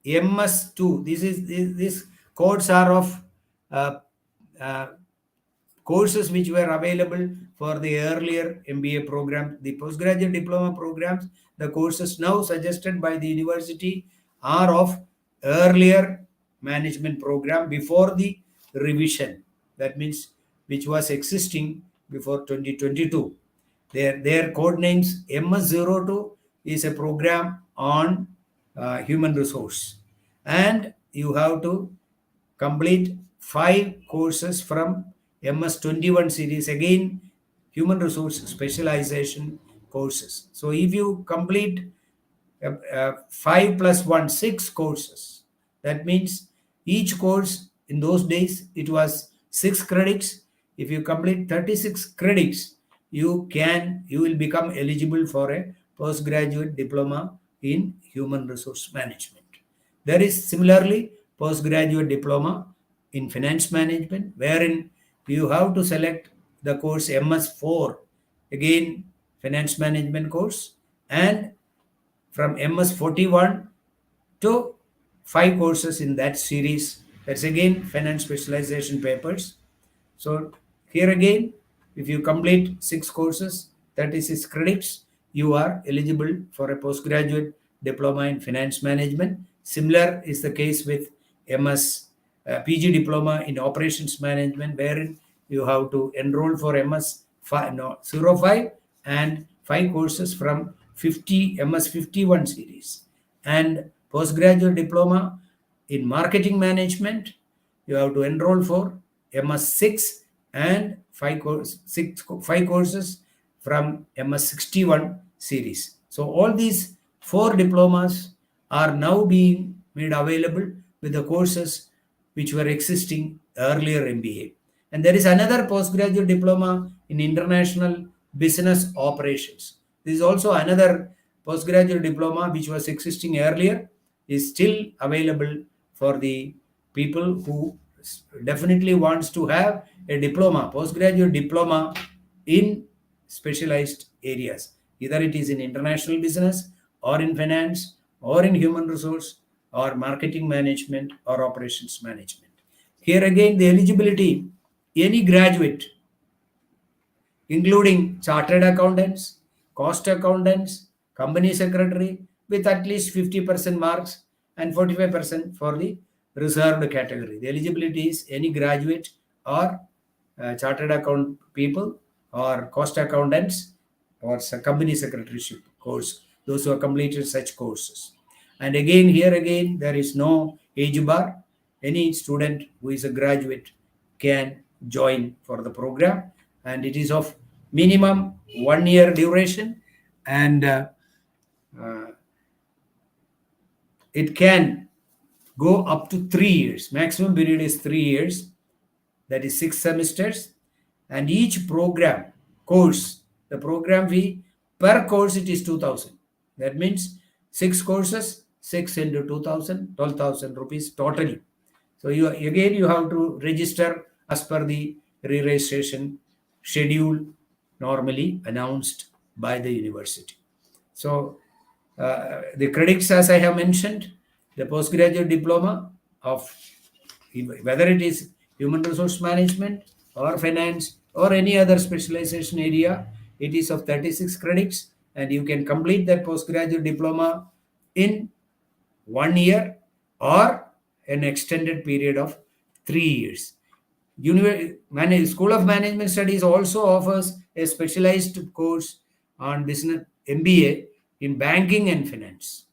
MS2. These codes are of uh, courses which were available for the earlier MBA program. The postgraduate diploma programs, the courses now suggested by the university are of earlier management program before the revision. That means which was existing before 2022. Their code names MS02 is a program on human resource, and you have to complete 5 courses from MS21 series, again human resource specialization courses. So if you complete 5 plus 1, 6 courses, that means each course in those days it was 6 credits. If you complete 36 credits, you will become eligible for a postgraduate diploma in human resource management. There is similarly postgraduate diploma in finance management, wherein you have to select the course MS4, again finance management course, and from MS41 to 5 courses in that series. That's again finance specialization papers. So here again, if you complete 6 courses, 36 credits, you are eligible for a postgraduate diploma in finance management. Similar is the case with PG diploma in operations management, wherein you have to enroll for MS05 and 5 courses from MS51 series. And postgraduate diploma in marketing management, you have to enroll for MS6 and 5 courses from MS61 series. So all these 4 diplomas are now being made available with the courses which were existing earlier MBA. And there is another postgraduate diploma in international business operations. This is also another postgraduate diploma which was existing earlier, is still available for the people who definitely wants to have a diploma, postgraduate diploma in specialized areas. Either it is in international business or in finance or in human resource or marketing management or operations management. Here again, the eligibility, any graduate, including chartered accountants, cost accountants, company secretary, with at least 50% marks and 45% for the reserved category. The eligibility is any graduate or chartered account people or cost accountants or company secretaryship course, those who have completed such courses. And again, here again, there is no age bar. Any student who is a graduate can join for the program, and it is of minimum 1 year duration, and uh, it can go up to 3 years. Maximum period is 3 years, that is 6 semesters, and each program course, the program fee per course it is 2,000. That means 6 courses, 6 into 2,000, 12,000 rupees totally. So you have to register as per the re-registration schedule normally announced by the university. So the credits, as I have mentioned, the postgraduate diploma of whether it is human resource management or finance or any other specialization area, it is of 36 credits, and you can complete that postgraduate diploma in 1 year or an extended period of 3 years. School of Management Studies also offers a specialized course on business MBA in banking and finance.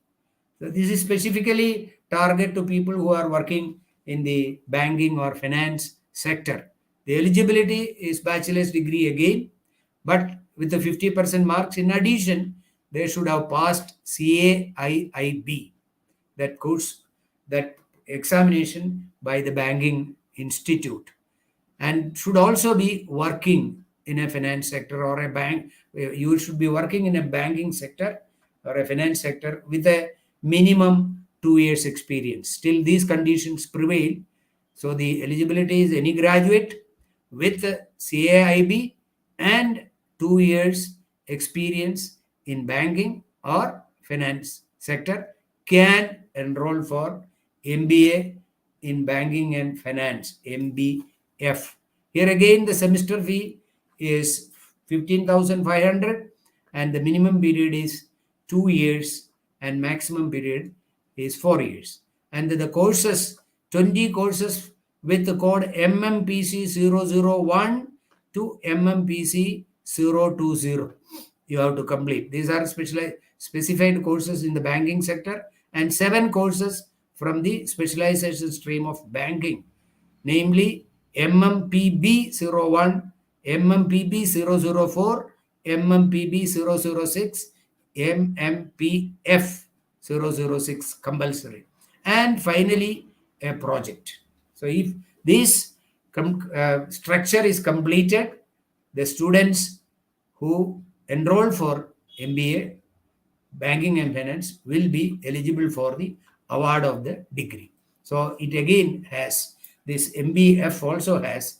So this is specifically target to people who are working in the banking or finance sector. The eligibility is bachelor's degree again, but with the 50% marks. In addition, they should have passed CAIIB, that course, that examination by the banking institute, and should also be working in a finance sector or a bank. You should be working in a banking sector or a finance sector with a minimum 2 years experience. Still, these conditions prevail. So the eligibility is any graduate with CAIB and 2 years experience in banking or finance sector can enroll for MBA in banking and finance, MBF. Here again, the semester fee is 15,500, and the minimum period is 2 years and maximum period is 4 years. And the courses, 20 courses with the code MMPC 001 to MMPC 020 you have to complete. These are specified courses in the banking sector, and 7 courses from the specialization stream of banking, namely MMPB 01, MMPB 004, MMPB 006, MMPF 006 compulsory, and finally a project. So if this structure is completed, the students who enroll for MBA, banking and finance, will be eligible for the award of the degree. So it again has, this MBF also has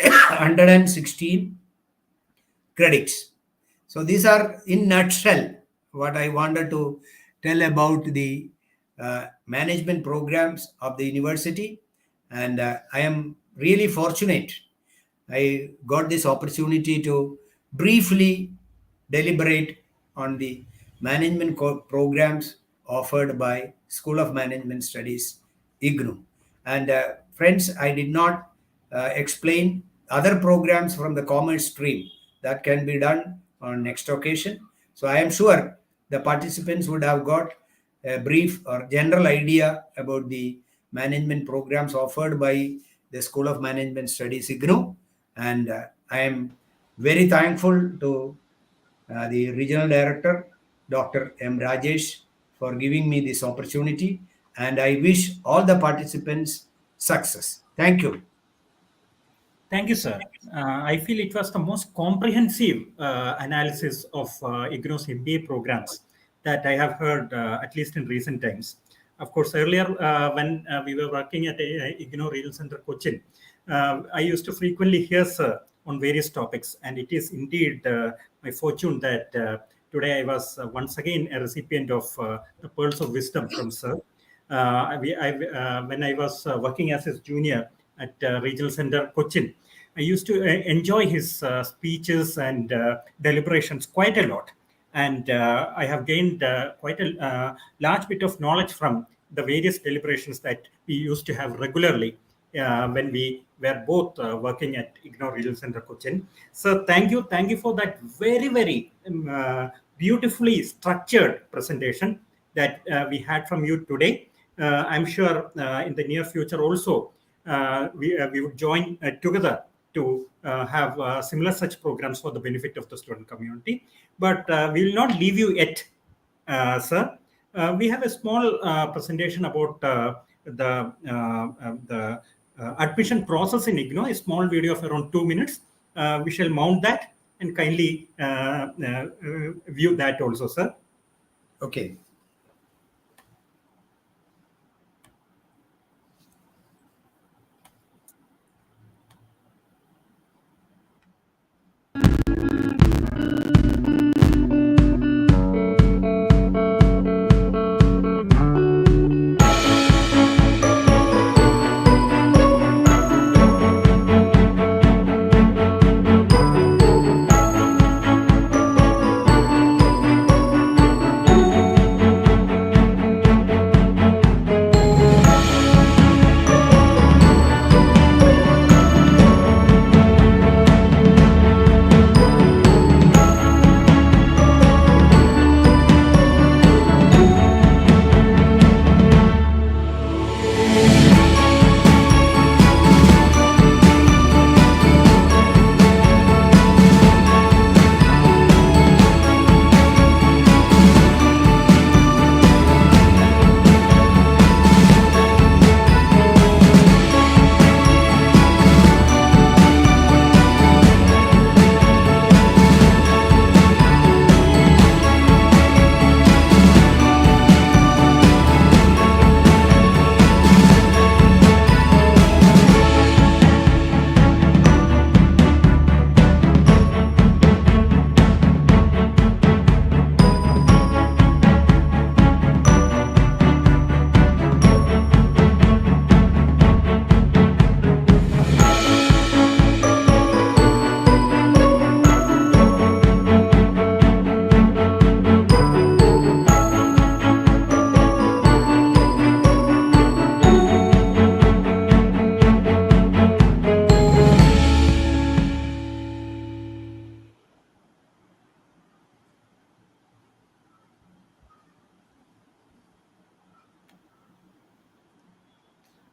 116 credits. So these are in nutshell what I wanted to tell about the management programs of the university. And I am really fortunate I got this opportunity to briefly deliberate on the management programs offered by School of Management Studies, IGNOU. And friends, I did not explain other programs from the commerce stream. That can be done on next occasion. So I am sure the participants would have got a brief or general idea about the management programs offered by the School of Management Studies, IGNOU. And I am very thankful to the regional director, Dr. M. Rajesh, for giving me this opportunity. And I wish all the participants success. Thank you. Thank you, sir. I feel it was the most comprehensive analysis of IGNOU's MBA programs that I have heard, at least in recent times. Of course, earlier when we were working at IGNOU Regional Center Cochin, I used to frequently hear sir on various topics, and it is indeed my fortune that today I was once again a recipient of the pearls of wisdom from sir. when I was working as his junior at Regional Center Cochin, I used to enjoy his speeches and deliberations quite a lot. And I have gained quite a large bit of knowledge from the various deliberations that we used to have regularly when we were both working at IGNOU Regional Center Cochin. So thank you for that very beautifully structured presentation that we had from you today. I'm sure in the near future also we would join together to have similar such programs for the benefit of the student community. But we will not leave you yet, sir. We have a small presentation about the admission process in IGNOU, a small video of around 2 minutes. We shall mount that and kindly view that also, sir. Okay.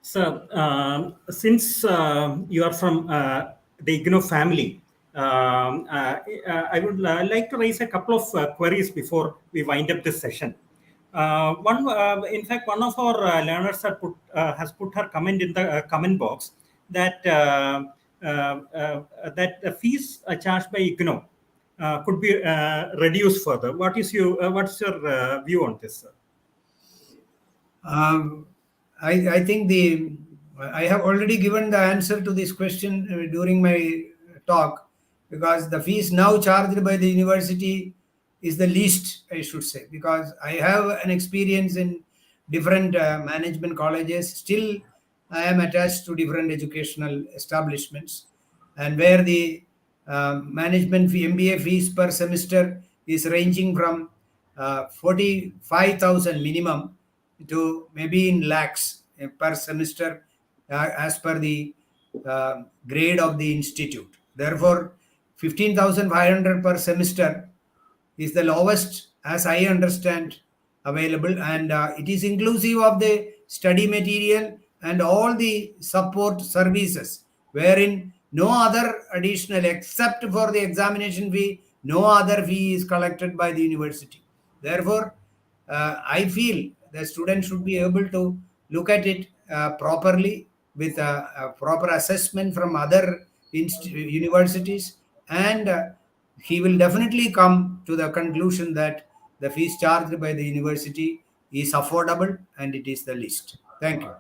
So, since you are from the IGNOU family, I would like to raise a couple of queries before we wind up this session. In fact, one of our learners has put her comment in the comment box that that the fees charged by IGNOU could be reduced further. What's your view on this, sir? I think I have already given the answer to this question during my talk, because the fees now charged by the university is the least, I should say, because I have an experience in different management colleges. Still, I am attached to different educational establishments, and where the management fee, MBA fees per semester is ranging from 45,000 minimum to maybe in lakhs per semester as per the grade of the institute. Therefore, 15,500 per semester is the lowest, as I understand, available, and it is inclusive of the study material and all the support services, wherein no other additional, except for the examination fee, no other fee is collected by the university. Therefore, I feel the student should be able to look at it properly, with a proper assessment from other universities, and he will definitely come to the conclusion that the fees charged by the university is affordable and it is the least. Thank you.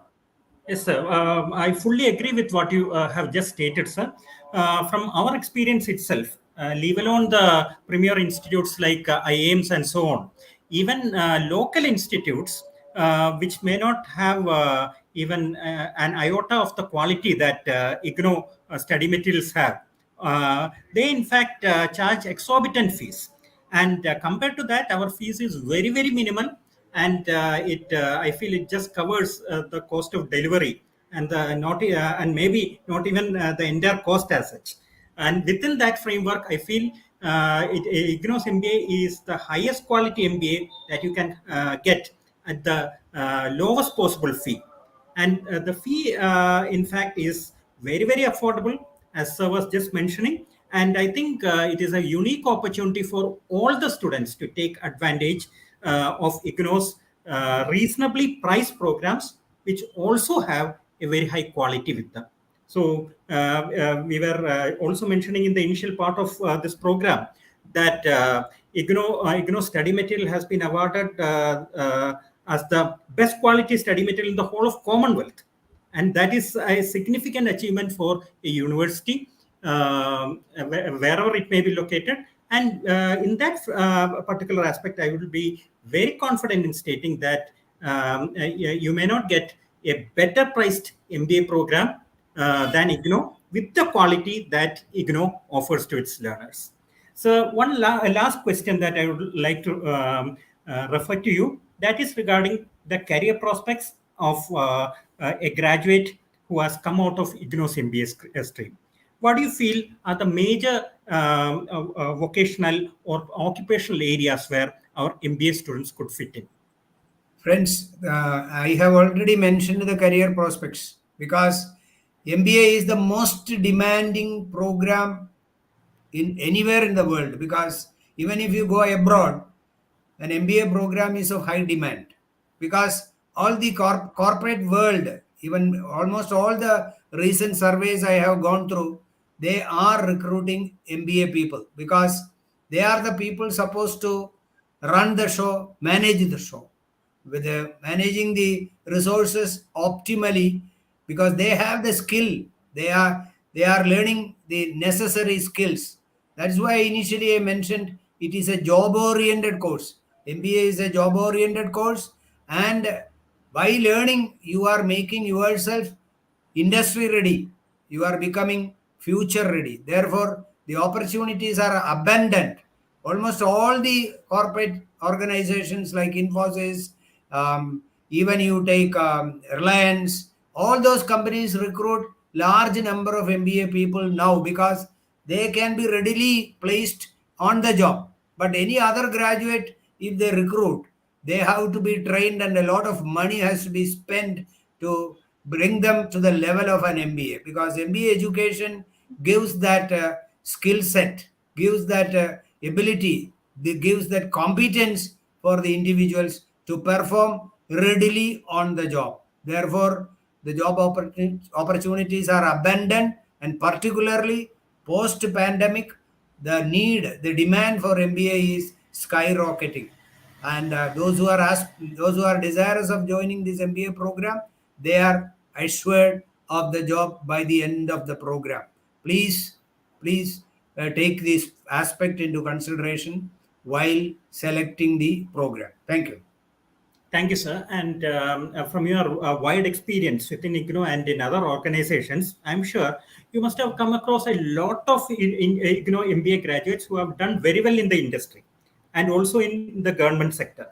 Yes, sir. I fully agree with what you have just stated, sir. From our experience itself, leave alone the premier institutes like IAMS and so on, even local institutes, which may not have even an iota of the quality that IGNOU study materials have. They in fact charge exorbitant fees, and compared to that, our fees is very very minimal, and it I feel it just covers the cost of delivery and the not and maybe not even the entire cost as such. And within that framework, I feel IGNOU's MBA is the highest quality MBA that you can get at the lowest possible fee. And the fee, in fact, is very, very affordable, as sir was just mentioning. And I think it is a unique opportunity for all the students to take advantage of IGNOU's reasonably priced programs, which also have a very high quality with them. So we were also mentioning in the initial part of this program that IGNOU study material has been awarded as the best quality study material in the whole of Commonwealth, and that is a significant achievement for a university, wherever it may be located. And in that particular aspect, I will be very confident in stating that you may not get a better priced MBA program than IGNOU with the quality that IGNOU offers to its learners. So one last question that I would like to refer to you, that is regarding the career prospects of a graduate who has come out of IGNOU's MBA stream. What do you feel are the major vocational or occupational areas where our MBA students could fit in? Friends, I have already mentioned the career prospects because MBA is the most demanding program in anywhere in the world, because even if you go abroad, an MBA program is of high demand, because all the corporate world, even almost all the recent surveys I have gone through, they are recruiting MBA people because they are the people supposed to run the show, manage the show, with managing the resources optimally, because they have the skill, they are learning the necessary skills. That's why initially I mentioned it is a job oriented course. MBA is a job oriented course, and by learning you are making yourself industry ready, you are becoming future ready. Therefore the opportunities are abundant. Almost all the corporate organizations like Infosys, even you take Reliance, all those companies recruit large number of MBA people now because they can be readily placed on the job. But any other graduate, if they recruit, they have to be trained, and a lot of money has to be spent to bring them to the level of an MBA, because MBA education gives that skill set, gives that ability, gives that competence for the individuals to perform readily on the job. Therefore, the job opportunities are abundant, and particularly post pandemic, the demand for MBA is skyrocketing. And those who are desirous of joining this MBA program, they are assured of the job by the end of the program. Please take this aspect into consideration while selecting the program. Thank you. Thank you, sir. And from your wide experience within IGNOU and in other organizations, I'm sure you must have come across a lot of IGNOU MBA graduates who have done very well in the industry and also in the government sector.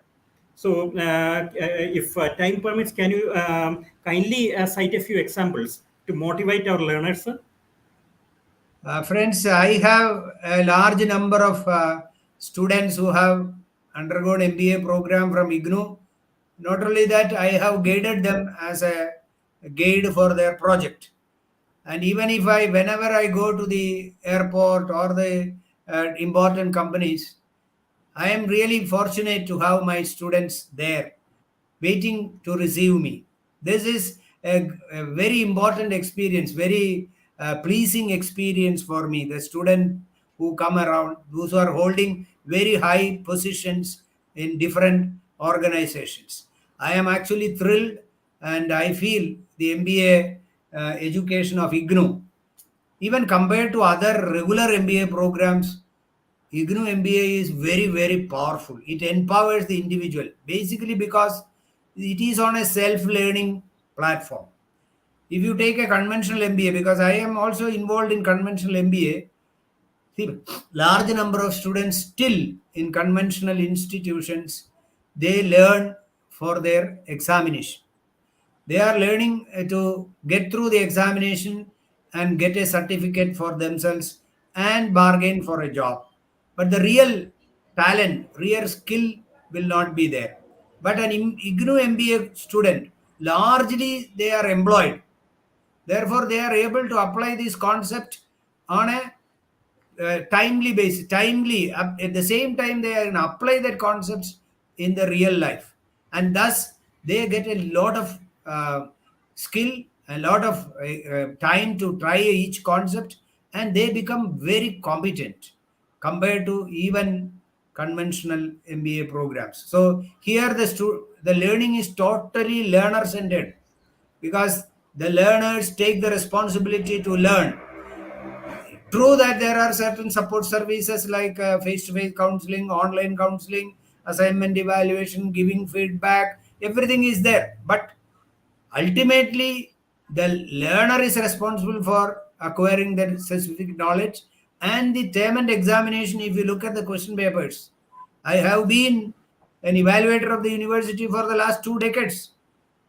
So, if time permits, can you kindly cite a few examples to motivate our learners, sir? Friends, I have a large number of students who have undergone MBA program from IGNOU. Not only that, I have guided them as a guide for their project. And even if whenever I go to the airport or the important companies, I am really fortunate to have my students there waiting to receive me. This is a very important experience, very pleasing experience for me. The student who come around, those who are holding very high positions in different organizations. I am actually thrilled, and I feel the MBA education of IGNOU, even compared to other regular MBA programs, IGNOU MBA is very, very powerful. It empowers the individual, basically because it is on a self-learning platform. If you take a conventional MBA, because I am also involved in conventional MBA, see, large number of students still in conventional institutions, they learn for their examination. They are learning to get through the examination and get a certificate for themselves and bargain for a job. But the real talent, real skill will not be there. But an IGNOU MBA student, largely they are employed. Therefore, they are able to apply this concept on a timely basis, timely. At the same time, they can apply that concepts in the real life, and thus they get a lot of skill, a lot of time to try each concept, and they become very competent compared to even conventional MBA programs. So here the learning is totally learner centered, because the learners take the responsibility to learn. True that there are certain support services like face-to-face counseling, online counseling, assignment evaluation, giving feedback, everything is there. But ultimately, the learner is responsible for acquiring that specific knowledge. And the term and examination, if you look at the question papers, I have been an evaluator of the university for the last 2 decades.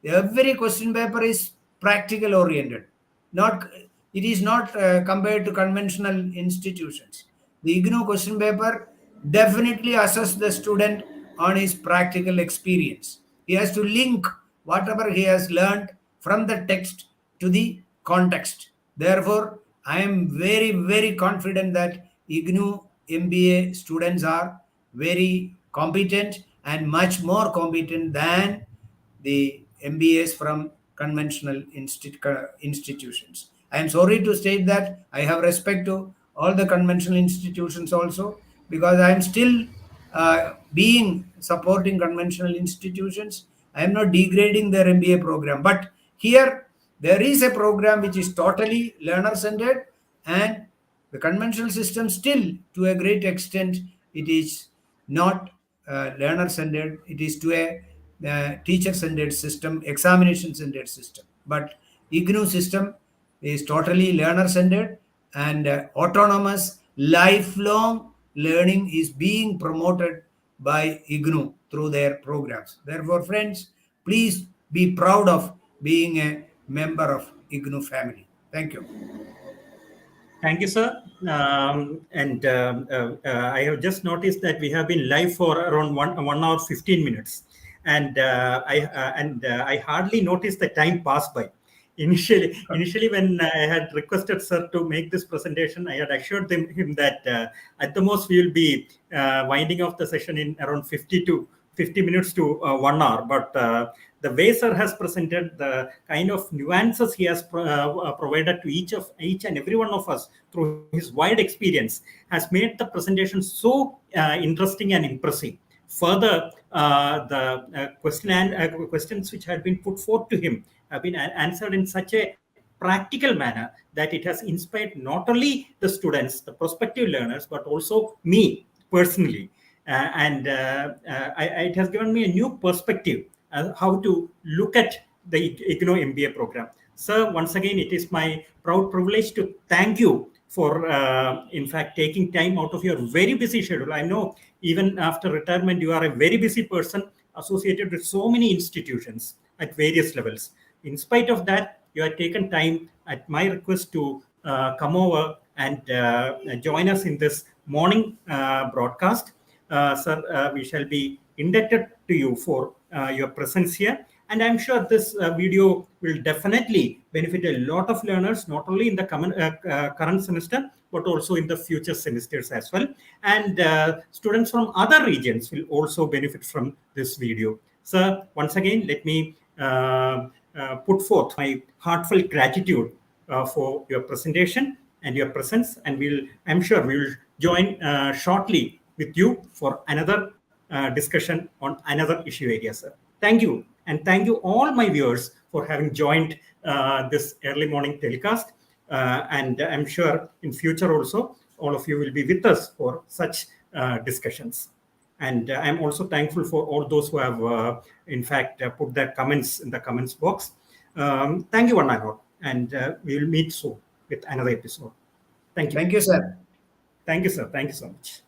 Every question paper is practical oriented. Not it is not compared to conventional institutions. The IGNOU question paper definitely assess the student on his practical experience. He has to link whatever he has learned from the text to the context. Therefore, I am very, very confident that IGNOU MBA students are very competent and much more competent than the MBAs from conventional institutions. I am sorry to state that I have respect to all the conventional institutions also, because I am still being supporting conventional institutions. I am not degrading their MBA program, but here there is a program which is totally learner centered, and the conventional system still, to a great extent, it is not learner centered. It is to a teacher centered system, examination centered system. But IGNOU system is totally learner centered, and autonomous lifelong learning is being promoted by IGNOU through their programs. Therefore, friends, please be proud of being a member of IGNOU family. Thank you. Thank you, sir. I have just noticed that we have been live for around 1 hour 15 minutes, and I hardly noticed the time pass by. Initially, when I had requested sir to make this presentation, I had assured him that at the most we will be winding off the session in around 50 minutes to 1 hour. But the way sir has presented, the kind of nuances he has provided to each and every one of us through his wide experience has made the presentation so interesting and impressive. Further, the questions which had been put forth to him have been answered in such a practical manner that it has inspired not only the students, the prospective learners, but also me personally. It has given me a new perspective how to look at the IGNOU MBA program. Sir, once again, it is my proud privilege to thank you for, in fact, taking time out of your very busy schedule. I know even after retirement, you are a very busy person associated with so many institutions at various levels. In spite of that, you have taken time at my request to come over and join us in this morning broadcast. Sir, we shall be indebted to you for your presence here. And I'm sure this video will definitely benefit a lot of learners, not only in the current semester, but also in the future semesters as well. And students from other regions will also benefit from this video. Sir, once again, let me put forth my heartfelt gratitude for your presentation and your presence. And I'm sure we will join shortly with you for another discussion on another issue area, sir. Thank you. And thank you all my viewers for having joined this early morning telecast. And I'm sure in future also, all of you will be with us for such discussions. And I'm also thankful for all those who have, in fact, put their comments in the comments box. Thank you, one and all. And we will meet soon with another episode. Thank you. Thank you, sir. Thank you, sir. Thank you so much.